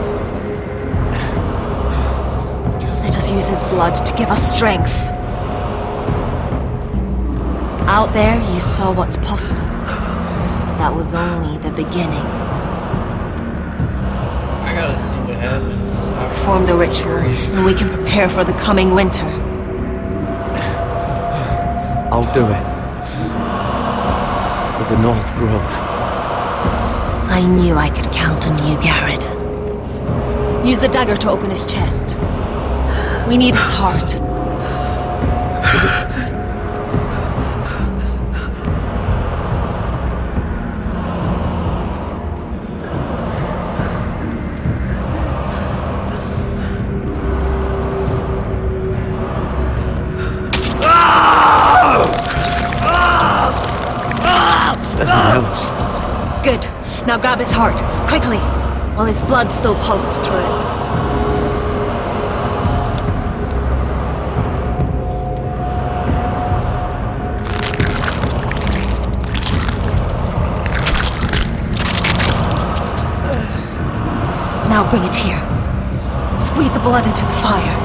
Let us use his blood to give us strength. Out there, you saw what's possible. That was only the beginning. I gotta see what happens. Perform the ritual, and we can prepare for the coming winter. I'll do it. For the North Grove. I knew I could count on you, Garrett. Use a dagger to open his chest. We need his heart. Good. Now grab his heart, quickly, while his blood still pulses through it. Now bring it here. Squeeze the blood into the fire.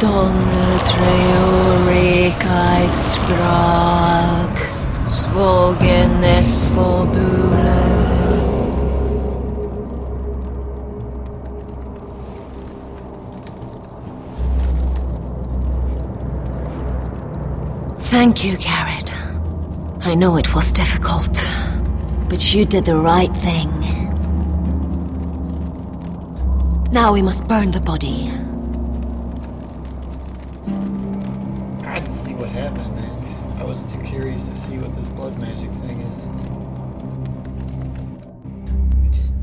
Donne treorekaig sprag, svogenes forbule. Thank you, Garrett. I know it was difficult, but you did the right thing. Now we must burn the body. I had to see what happened, man. I was too curious to see what this blood magic thing is. It just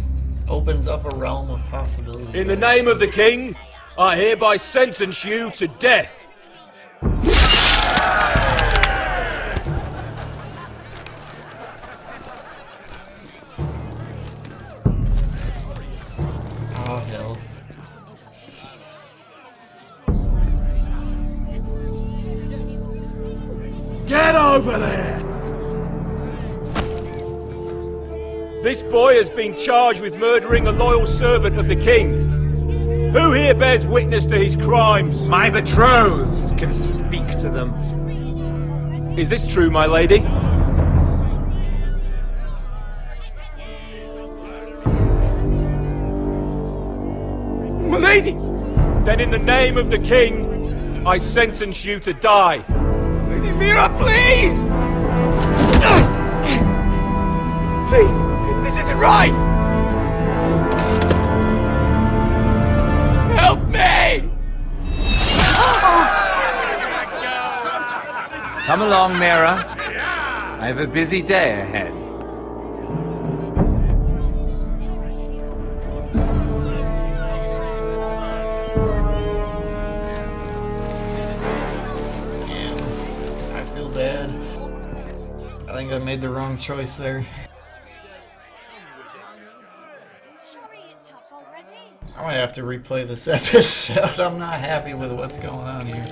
opens up a realm of possibility. In the name of the king, I hereby sentence you to death. Oh, hell. Get over there! This boy has been charged with murdering a loyal servant of the king. Who here bears witness to his crimes? My betrothed can speak to them. Is this true, my lady? My lady! Then in the name of the king, I sentence you to die. Lady Mira, please! Please, this isn't right! Help me! Come along, Mira. I have a busy day ahead. I feel bad. I think I made the wrong choice there. I might have to replay this episode. I'm not happy with what's going on here.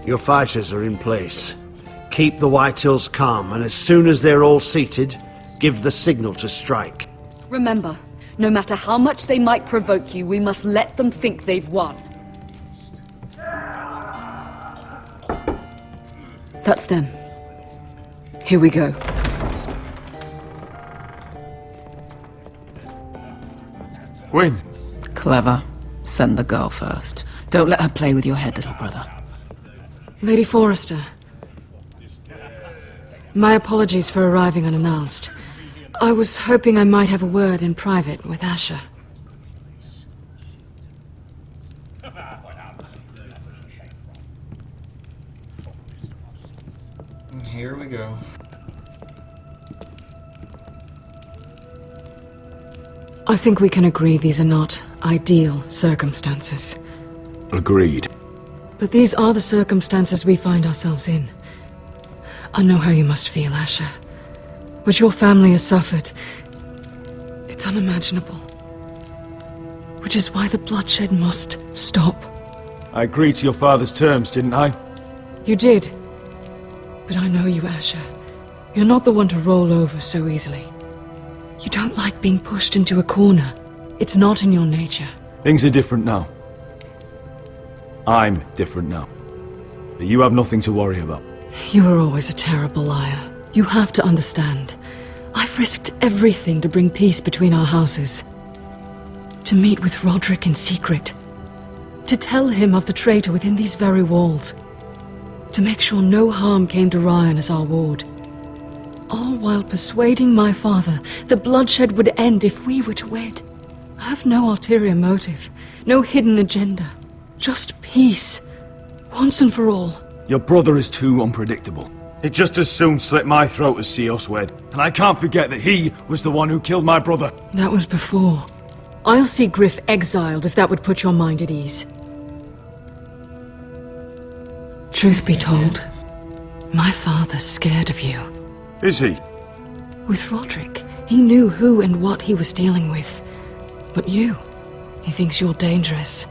Your fighters are in place. Keep the White Hills calm, and as soon as they're all seated, give the signal to strike. Remember, no matter how much they might provoke you, we must let them think they've won. That's them. Here we go. Gwyn. Clever. Send the girl first. Don't let her play with your head, little brother. Lady Forrester. My apologies for arriving unannounced. I was hoping I might have a word in private with Asher. Here we go. I think we can agree these are not ideal circumstances. Agreed. But these are the circumstances we find ourselves in. I know how you must feel, Asher. What your family has suffered, it's unimaginable. Which is why the bloodshed must stop. I agreed to your father's terms, didn't I? You did. But I know you, Asher. You're not the one to roll over so easily. You don't like being pushed into a corner. It's not in your nature. Things are different now. I'm different now. But you have nothing to worry about. You were always a terrible liar. You have to understand. I've risked everything to bring peace between our houses. To meet with Roderick in secret. To tell him of the traitor within these very walls. To make sure no harm came to Ryan as our ward. All while persuading my father the bloodshed would end if we were to wed. I have no ulterior motive. No hidden agenda. Just peace. Once and for all. Your brother is too unpredictable. He'd just as soon slit my throat as see us wed. And I can't forget that he was the one who killed my brother. That was before. I'll see Griff exiled if that would put your mind at ease. Truth be told, my father's scared of you. Is he? With Roderick, he knew who and what he was dealing with. But you, he thinks you're dangerous.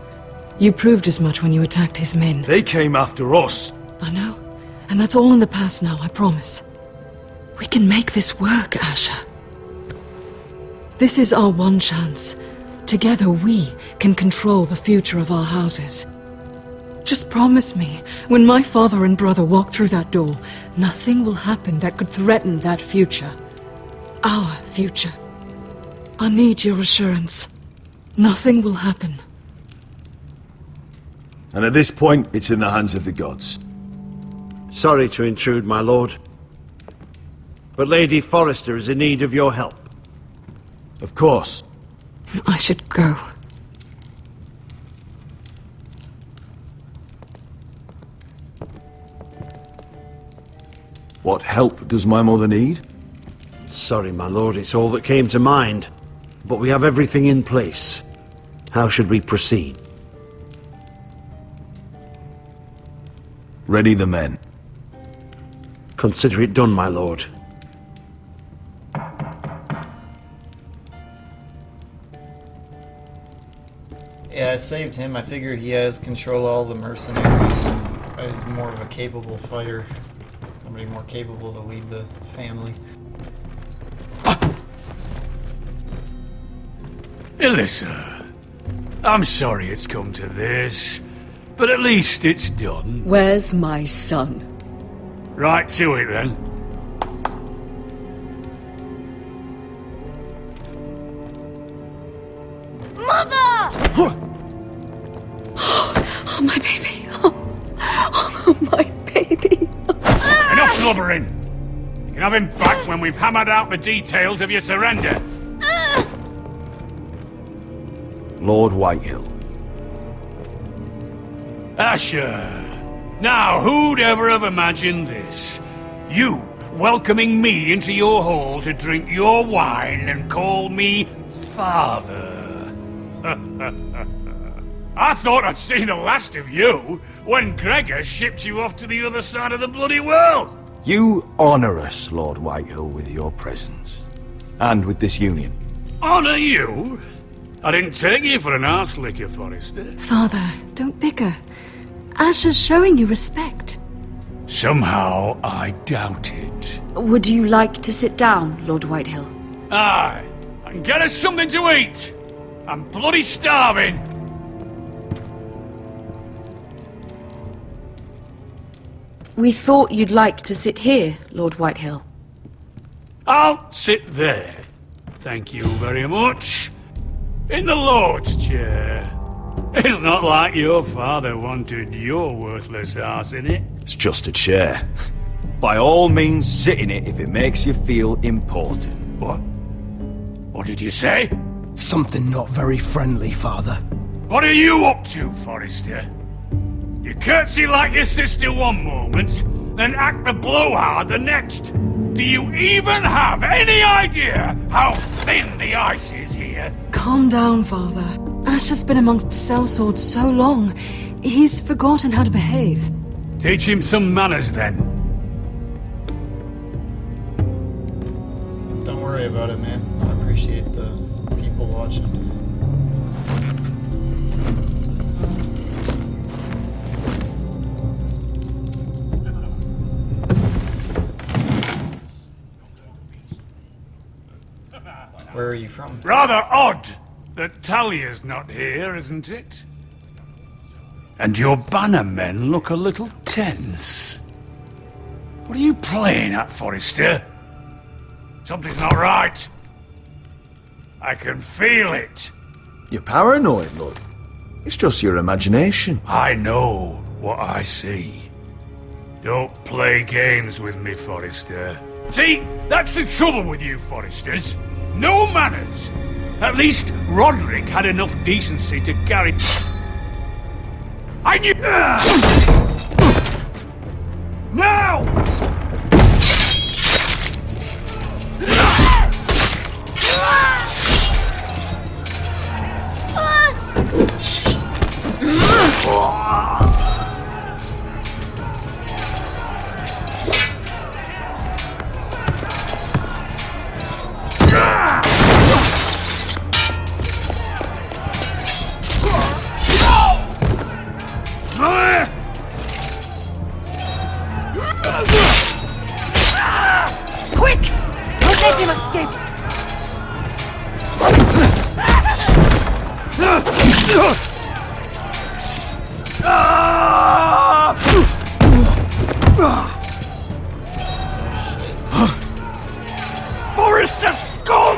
You proved as much when you attacked his men. They came after us. I know. And that's all in the past now, I promise. We can make this work, Asher. This is our one chance. Together we can control the future of our houses. Just promise me, when my father and brother walk through that door, nothing will happen that could threaten that future. Our future. I need your assurance. Nothing will happen. And at this point, it's in the hands of the gods. Sorry to intrude, my lord. But Lady Forrester is in need of your help. Of course. I should go. What help does my mother need? Sorry, my lord, it's all that came to mind. But we have everything in place. How should we proceed? Ready the men. Consider it done, my lord. Yeah, I saved him. I figure he has control of all the mercenaries and is more of a capable fighter. Somebody more capable to lead the family. Elissa, I'm sorry it's come to this, but at least it's done. Where's my son? Right to it then. Mother! Oh, my baby. Oh, my baby. Enough blubbering! You can have him back when we've hammered out the details of your surrender. Lord Whitehill. Asher. Now, who'd ever have imagined this? You welcoming me into your hall to drink your wine and call me father. I thought I'd seen the last of you when Gregor shipped you off to the other side of the bloody world. You honor us, Lord Whitehill, with your presence. And with this union. Honor you? I didn't take you for an arse licker, Forrester. Father, don't bicker. Asher's showing you respect. Somehow I doubt it. Would you like to sit down, Lord Whitehill? Aye, and get us something to eat. I'm bloody starving. We thought you'd like to sit here, Lord Whitehill. I'll sit there. Thank you very much. In the Lord's chair. It's not like your father wanted your worthless ass in it. It's just a chair. By all means, sit in it if it makes you feel important. What? What did you say? Something not very friendly, Father. What are you up to, Forrester? You curtsy like your sister one moment, then act the blowhard the next. Do you even have any idea how thin the ice is here? Calm down, Father. Asher's been amongst sellswords so long, he's forgotten how to behave. Teach him some manners, then. Don't worry about it, man. I appreciate the people watching. Where are you from? Rather odd that Talia's not here, isn't it? And your banner men look a little tense. What are you playing at, Forrester? Something's not right. I can feel it. You're paranoid, Lord. It's just your imagination. I know what I see. Don't play games with me, Forrester. See, that's the trouble with you, Forresters. No manners. At least Roderick had enough decency to carry... I knew... Now! Quick! Don't let him escape! Forrester scum!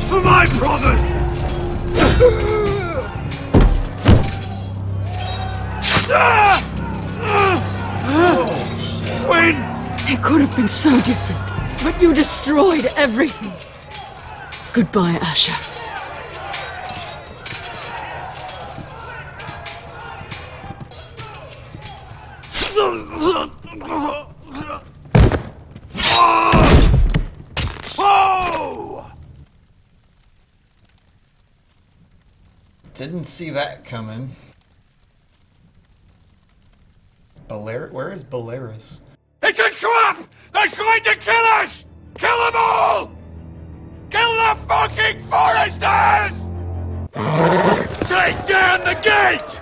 For my brothers! Win! It could have been so different, but you destroyed everything. Goodbye, Asher. Didn't see that coming. Where is Belarus? It's a trap! They're trying to kill us! Kill them all! Kill the fucking Foresters! Take down the gate!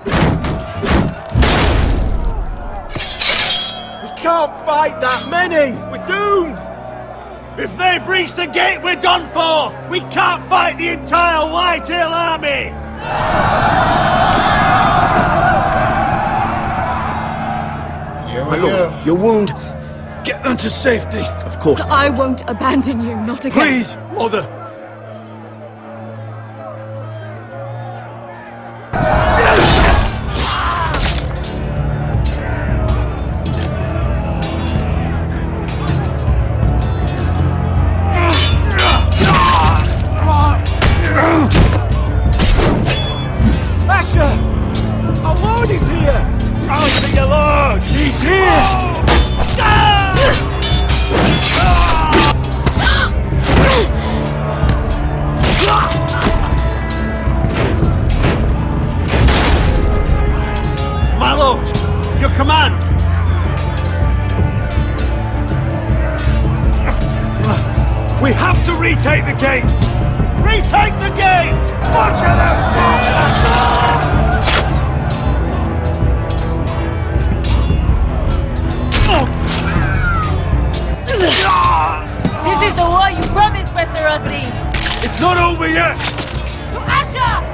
We can't fight that many! We're doomed! If they breach the gate, we're done for! We can't fight the entire Whitehill army! Here My we go. lord, your wound. Get them to safety. Of course. I won't abandon you, not again. Please, mother. Asher! Our lord is here! I'll see your lord! He's here! My lord, your command! We have to retake the gate! Retake the gate! Watch out, those bastards! This is the war you promised, Westerosi! It's not over yet! To Asher!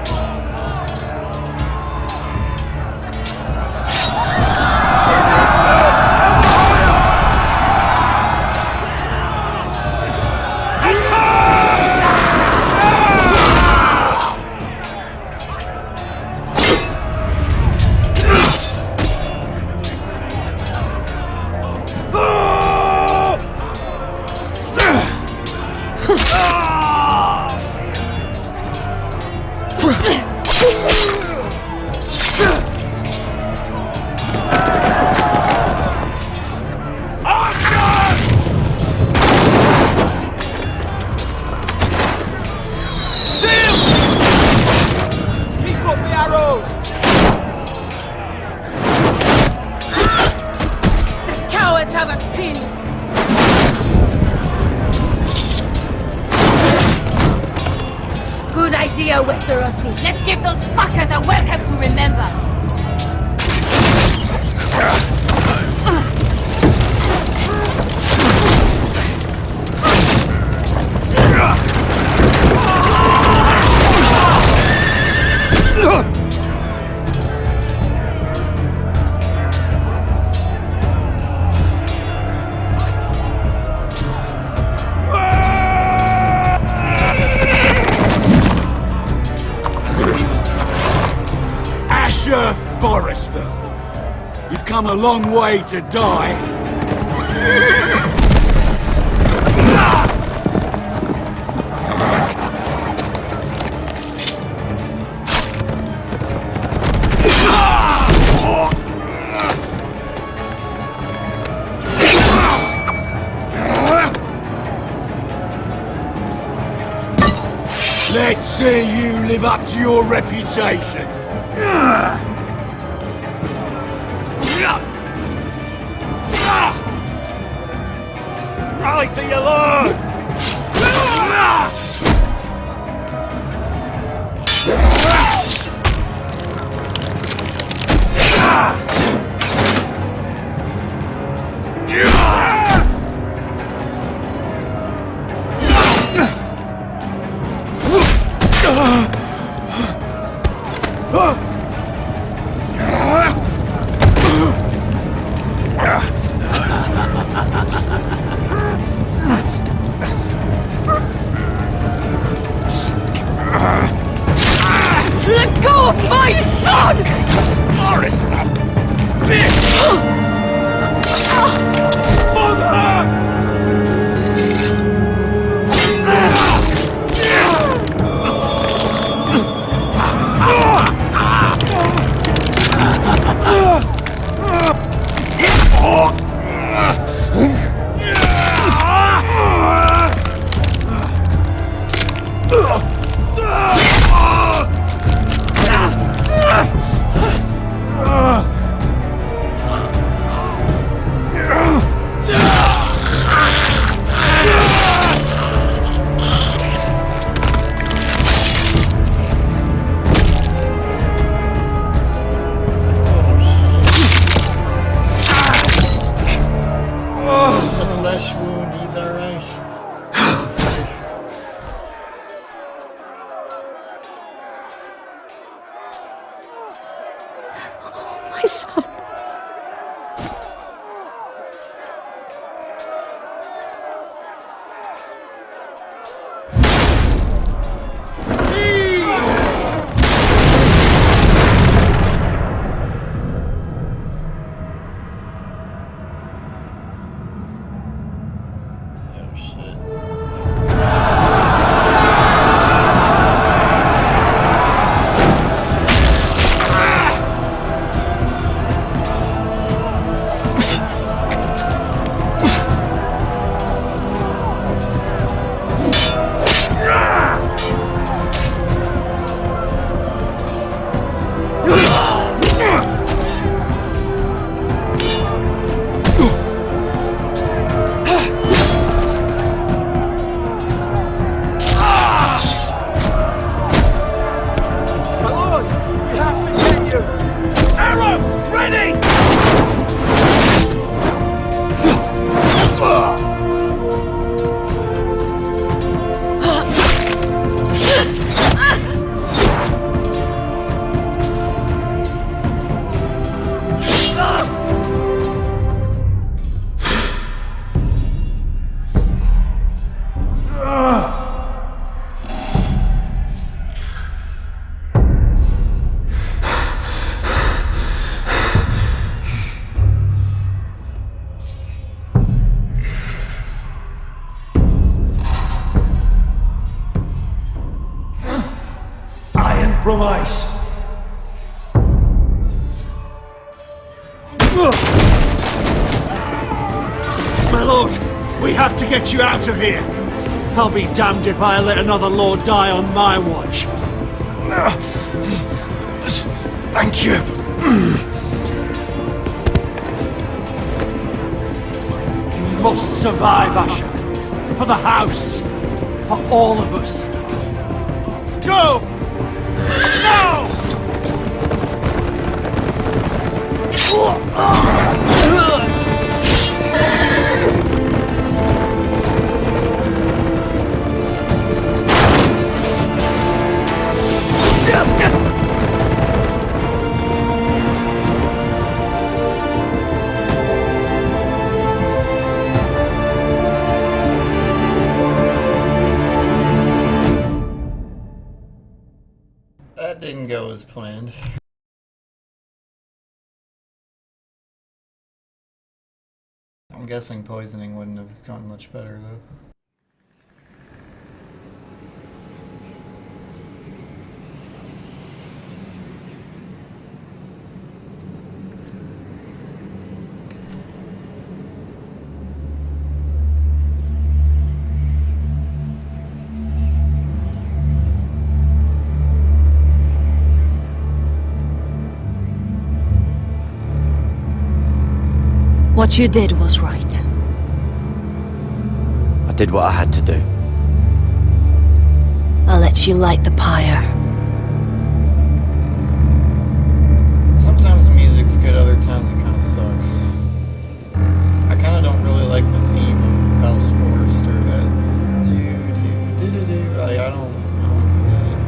Have us pinned! Good idea, Westerosi. Let's give those fuckers a welcome to remember. Asher Forrester, you've come a long way to die. see you live up to your reputation. Rally to your lord! Let go of my son! Forrester! Bitch! Mother! Flesh wound, he's alright. My son. Oh shit. My lord, we have to get you! Arrows, ready! Iron from ice. My lord, we have to get you out of here. I'll be damned if I let another lord die on my watch. Thank you. You must survive, Asher. For the house. For all of us. Go! Now! That didn't go as planned. I'm guessing poisoning wouldn't have gone much better though. What you did was right. I did what I had to do. I'll let you light the pyre. Sometimes the music's good, other times it kind of sucks. I kind of don't really like the theme of House Forrester. That do. I don't feel it.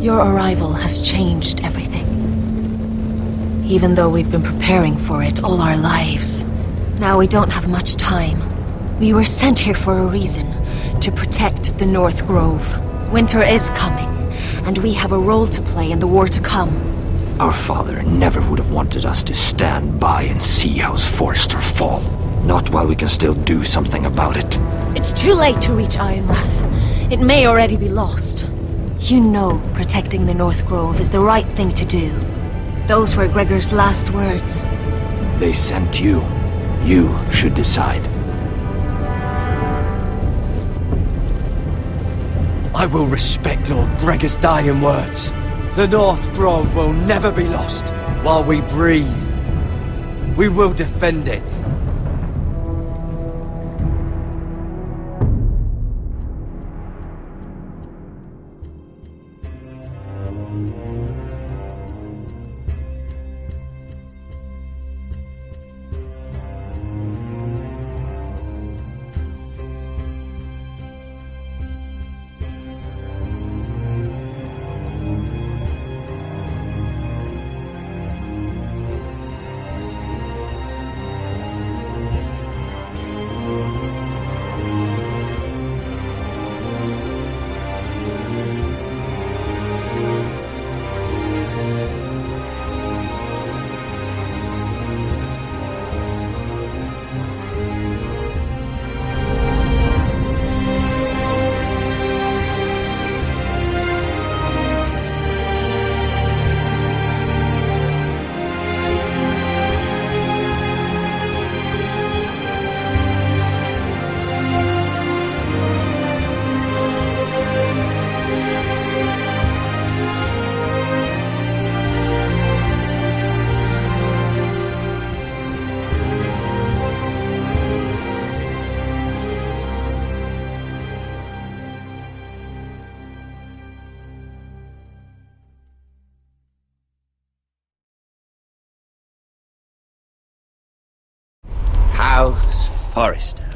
Your arrival has changed everything. Even though we've been preparing for it all our lives. Now we don't have much time. We were sent here for a reason. To protect the North Grove. Winter is coming, and we have a role to play in the war to come. Our father never would have wanted us to stand by and see House Forrester fall. Not while we can still do something about it. It's too late to reach Ironrath. It may already be lost. You know protecting the North Grove is the right thing to do. Those were Gregor's last words. They sent you. You should decide. I will respect Lord Gregor's dying words. The North Grove will never be lost while we breathe. We will defend it. House Forrester.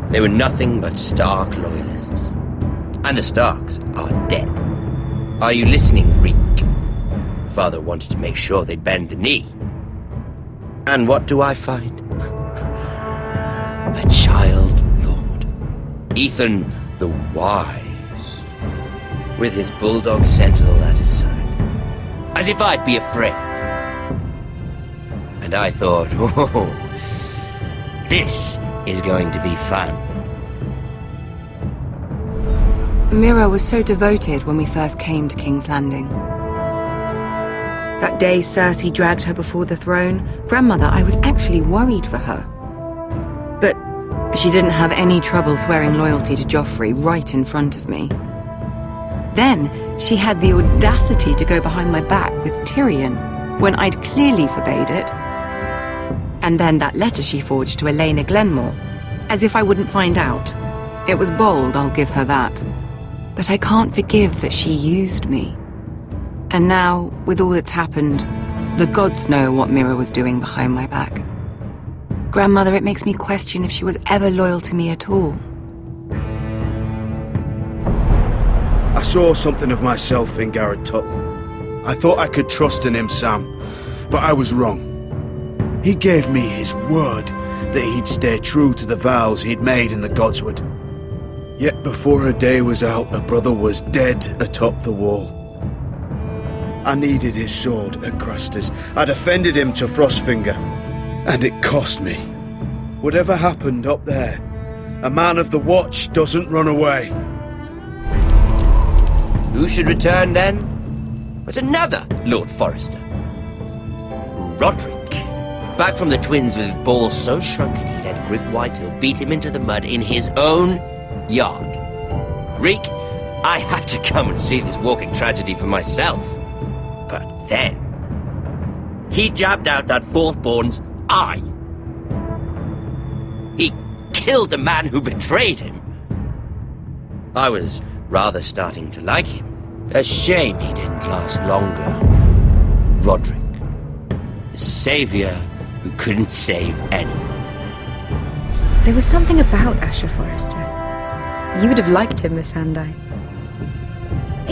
They were nothing but Stark loyalists. And the Starks are dead. Are you listening, Reek? Father wanted to make sure they'd bend the knee. And what do I find? A child lord. Ethan the Wise. With his bulldog sentinel at his side. As if I'd be afraid. And I thought, oh, this is going to be fun. Mira was so devoted when we first came to King's Landing. That day Cersei dragged her before the throne, Grandmother, I was actually worried for her. But she didn't have any trouble swearing loyalty to Joffrey right in front of me. Then she had the audacity to go behind my back with Tyrion when I'd clearly forbade it. And then that letter she forged to Elena Glenmore, as if I wouldn't find out. It was bold, I'll give her that. But I can't forgive that she used me. And now, with all that's happened, the gods know what Mira was doing behind my back. Grandmother, it makes me question if she was ever loyal to me at all. I saw something of myself in Garrett Tuttle. I thought I could trust in him, Sam, but I was wrong. He gave me his word that he'd stay true to the vows he'd made in the Godswood. Yet before her day was out, her brother was dead atop the wall. I needed his sword at Craster's. I defended him to Frostfinger, and it cost me. Whatever happened up there, a man of the Watch doesn't run away. Who should return then? But another Lord Forrester. Roderick. Back from the Twins with balls so shrunken he let Griff Whitetail beat him into the mud in his own yard. Reek, I had to come and see this walking tragedy for myself. But then, he jabbed out that fourth-born's eye. He killed the man who betrayed him. I was rather starting to like him. A shame he didn't last longer. Roderick, the savior who couldn't save anyone. There was something about Asher Forrester. You would have liked him, Miss Sandai.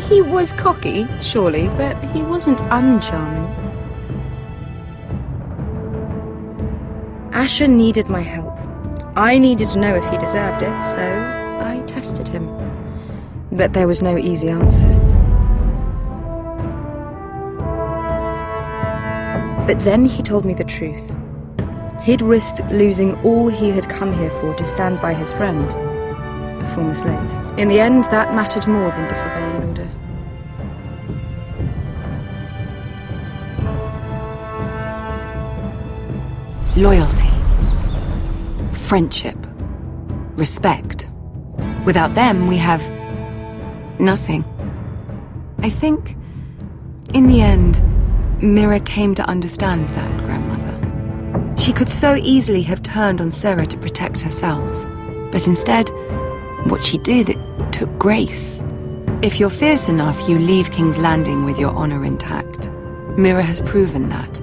He was cocky, surely, but he wasn't uncharming. Asher needed my help. I needed to know if he deserved it, so I tested him. But there was no easy answer. But then he told me the truth. He'd risked losing all he had come here for to stand by his friend, a former slave. In the end, that mattered more than disobeying an order. Loyalty. Friendship. Respect. Without them, we have nothing. I think, in the end, Mira came to understand that, Grandmother. She could so easily have turned on Sera to protect herself. But instead, what she did, it took grace. If you're fierce enough, you leave King's Landing with your honor intact. Mira has proven that.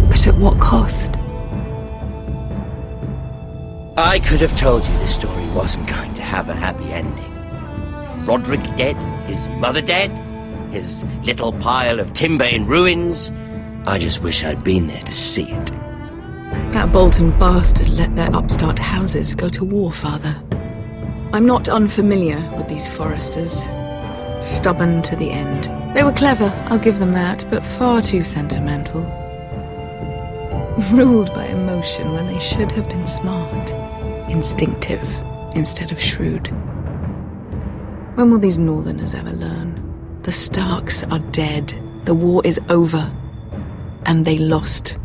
But at what cost? I could have told you this story wasn't going to have a happy ending. Roderick dead, his mother dead, his little pile of timber in ruins. I just wish I'd been there to see it. That Bolton bastard let their upstart houses go to war, Father. I'm not unfamiliar with these Forresters. Stubborn to the end. They were clever, I'll give them that, but far too sentimental. Ruled by emotion when they should have been smart. Instinctive instead of shrewd. When will these Northerners ever learn? The Starks are dead. The war is over. And they lost.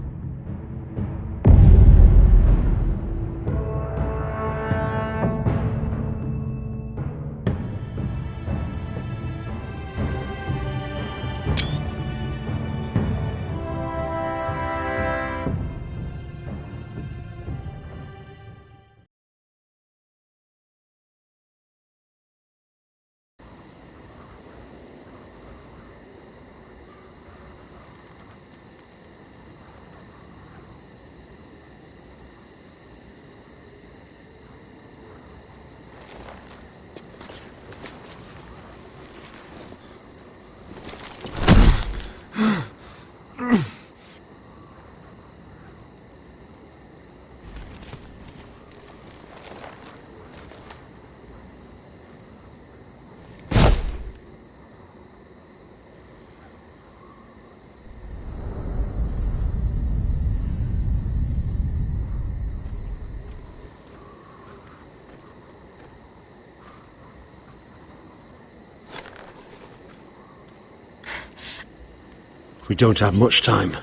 We don't have much time.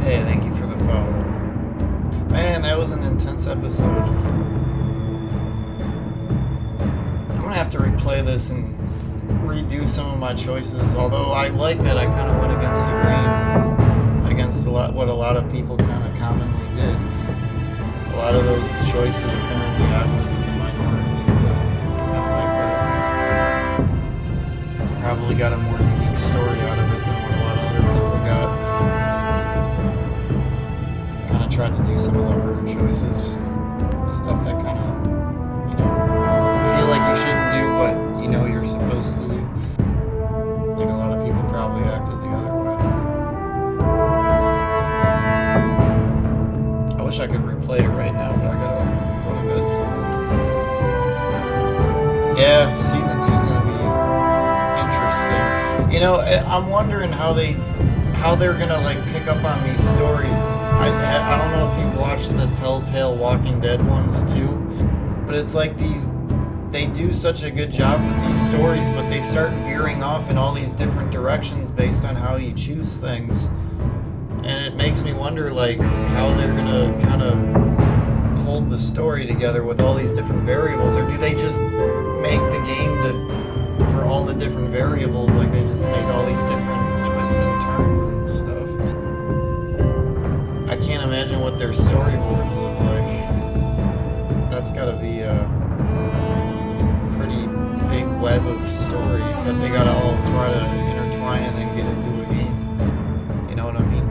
Hey, thank you for the follow. Man, that was an intense episode. I'm gonna have to replay this and redo some of my choices, although I like that I kind of went against the grain, against what a lot of people kind of commonly did. lot of those choices apparently I was in the minority. Kind of like that. Probably got a more unique story out of it than what a lot of other people got. Kind of tried to do some of the harder choices. Stuff that kind of, you know, feel like you shouldn't do, but you know you're supposed to do. Like a lot of people probably acted the other way. I wish I could replay it right now, but I gotta go to bed soon. Yeah, season 2's gonna be interesting. You know, I'm wondering how they're gonna like pick up on these stories. I don't know if you've watched the Telltale Walking Dead ones too, but it's like they do such a good job with these stories, but they start veering off in all these different directions based on how you choose things. And it makes me wonder like how they're gonna kind of hold the story together with all these different variables, or do they just make the game for all the different variables, like they just make all these different twists and turns and stuff. I can't imagine what their storyboards look like. That's gotta be a pretty big web of story that they gotta all try to intertwine and then get into a game. You know what I mean?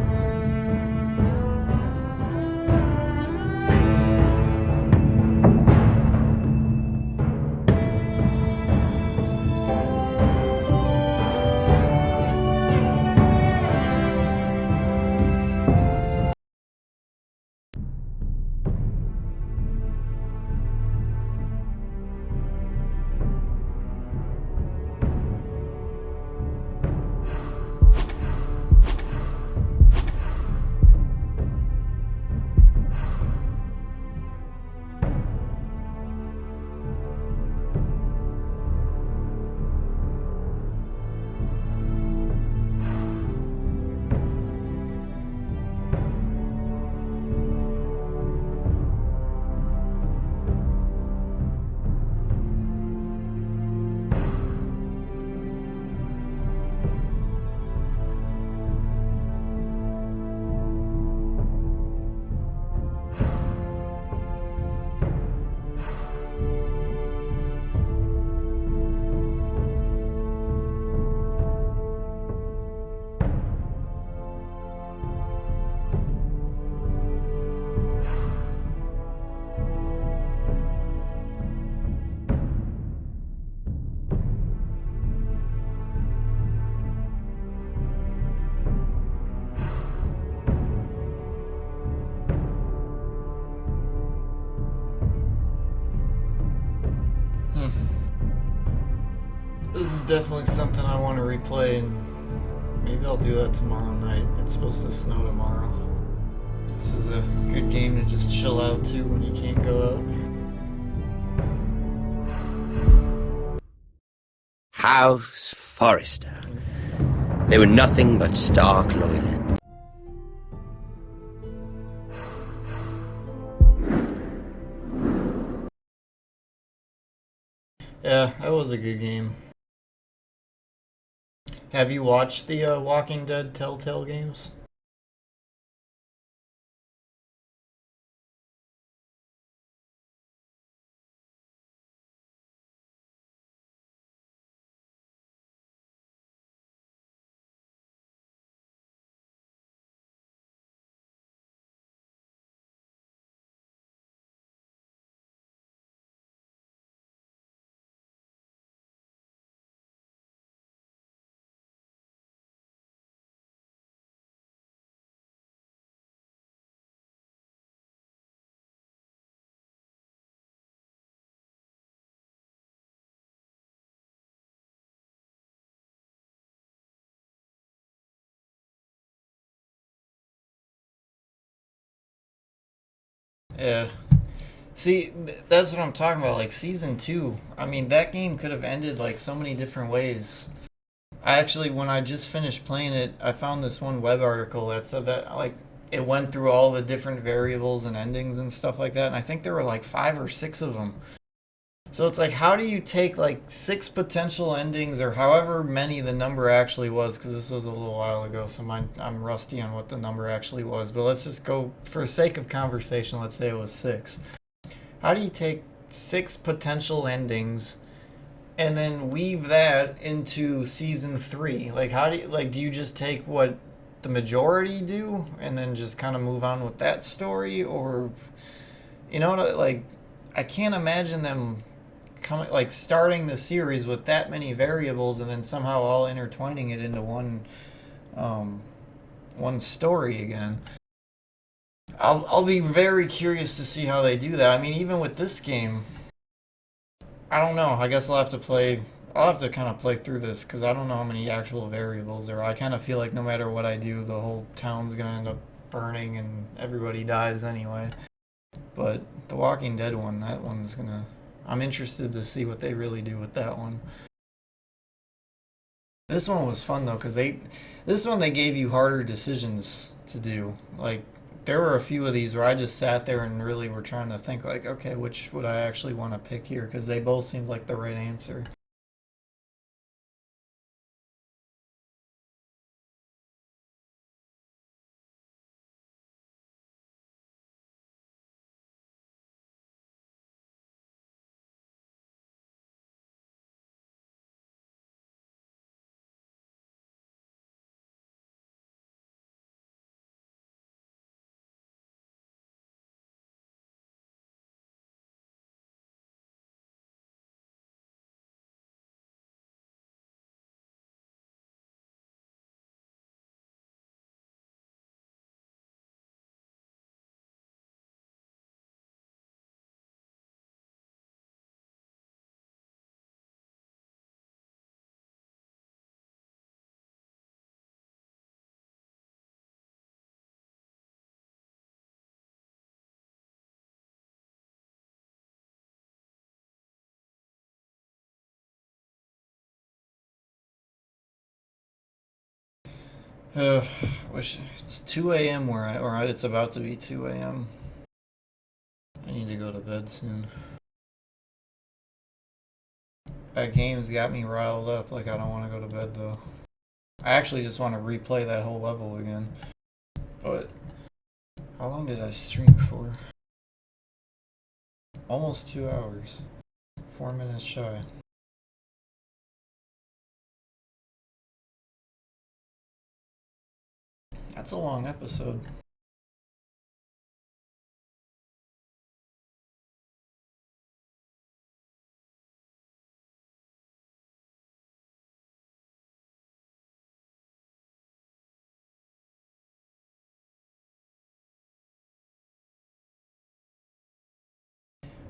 This is definitely something I want to replay, and maybe I'll do that tomorrow night. It's supposed to snow tomorrow. This is a good game to just chill out to when you can't go out. House Forrester. They were nothing but stark loyalists. Yeah, that was a good game. Have you watched the Walking Dead Telltale games? Yeah. See, that's what I'm talking about. Like, Season 2, I mean, that game could have ended, like, so many different ways. I actually, when I just finished playing it, I found this one web article that said that, like, it went through all the different variables and endings and stuff like that, and I think there were, like, 5 or 6 of them. So it's like, how do you take like 6 potential endings, or however many the number actually was, because this was a little while ago, so I'm rusty on what the number actually was, but let's just go, for the sake of conversation, let's say it was 6. How do you take 6 potential endings and then weave that into season 3? Like, how do you, like, do you just take what the majority do and then just kind of move on with that story? Or, you know, like, I can't imagine them coming, like, starting the series with that many variables and then somehow all intertwining it into one story again. I'll be very curious to see how they do that. I mean, even with this game, I don't know. I guess I'll have to kind of play through this, because I don't know how many actual variables there are. I kind of feel like no matter what I do, the whole town's going to end up burning and everybody dies anyway. But the Walking Dead one, that one's going to... I'm interested to see what they really do with that one. This one was fun, though, because this one they gave you harder decisions to do. Like, there were a few of these where I just sat there and really were trying to think, like, okay, which would I actually want to pick here? Because they both seemed like the right answer. Wish it's 2 a.m. or it's about to be 2 a.m. I need to go to bed soon. That game's got me riled up. Like, I don't want to go to bed though. I actually just want to replay that whole level again. But how long did I stream for? Almost 2 hours. 4 minutes shy. That's a long episode.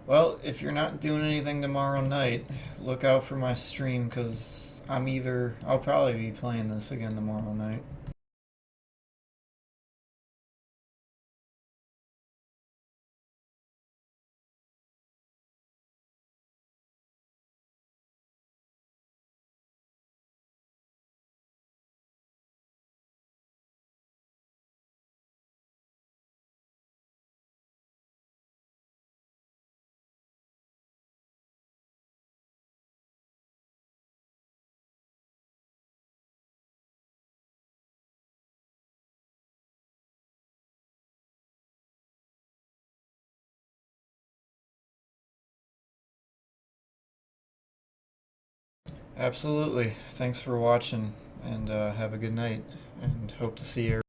Well, if you're not doing anything tomorrow night, look out for my stream, because I'll probably be playing this again tomorrow night. Absolutely. Thanks for watching, and have a good night, and hope to see you.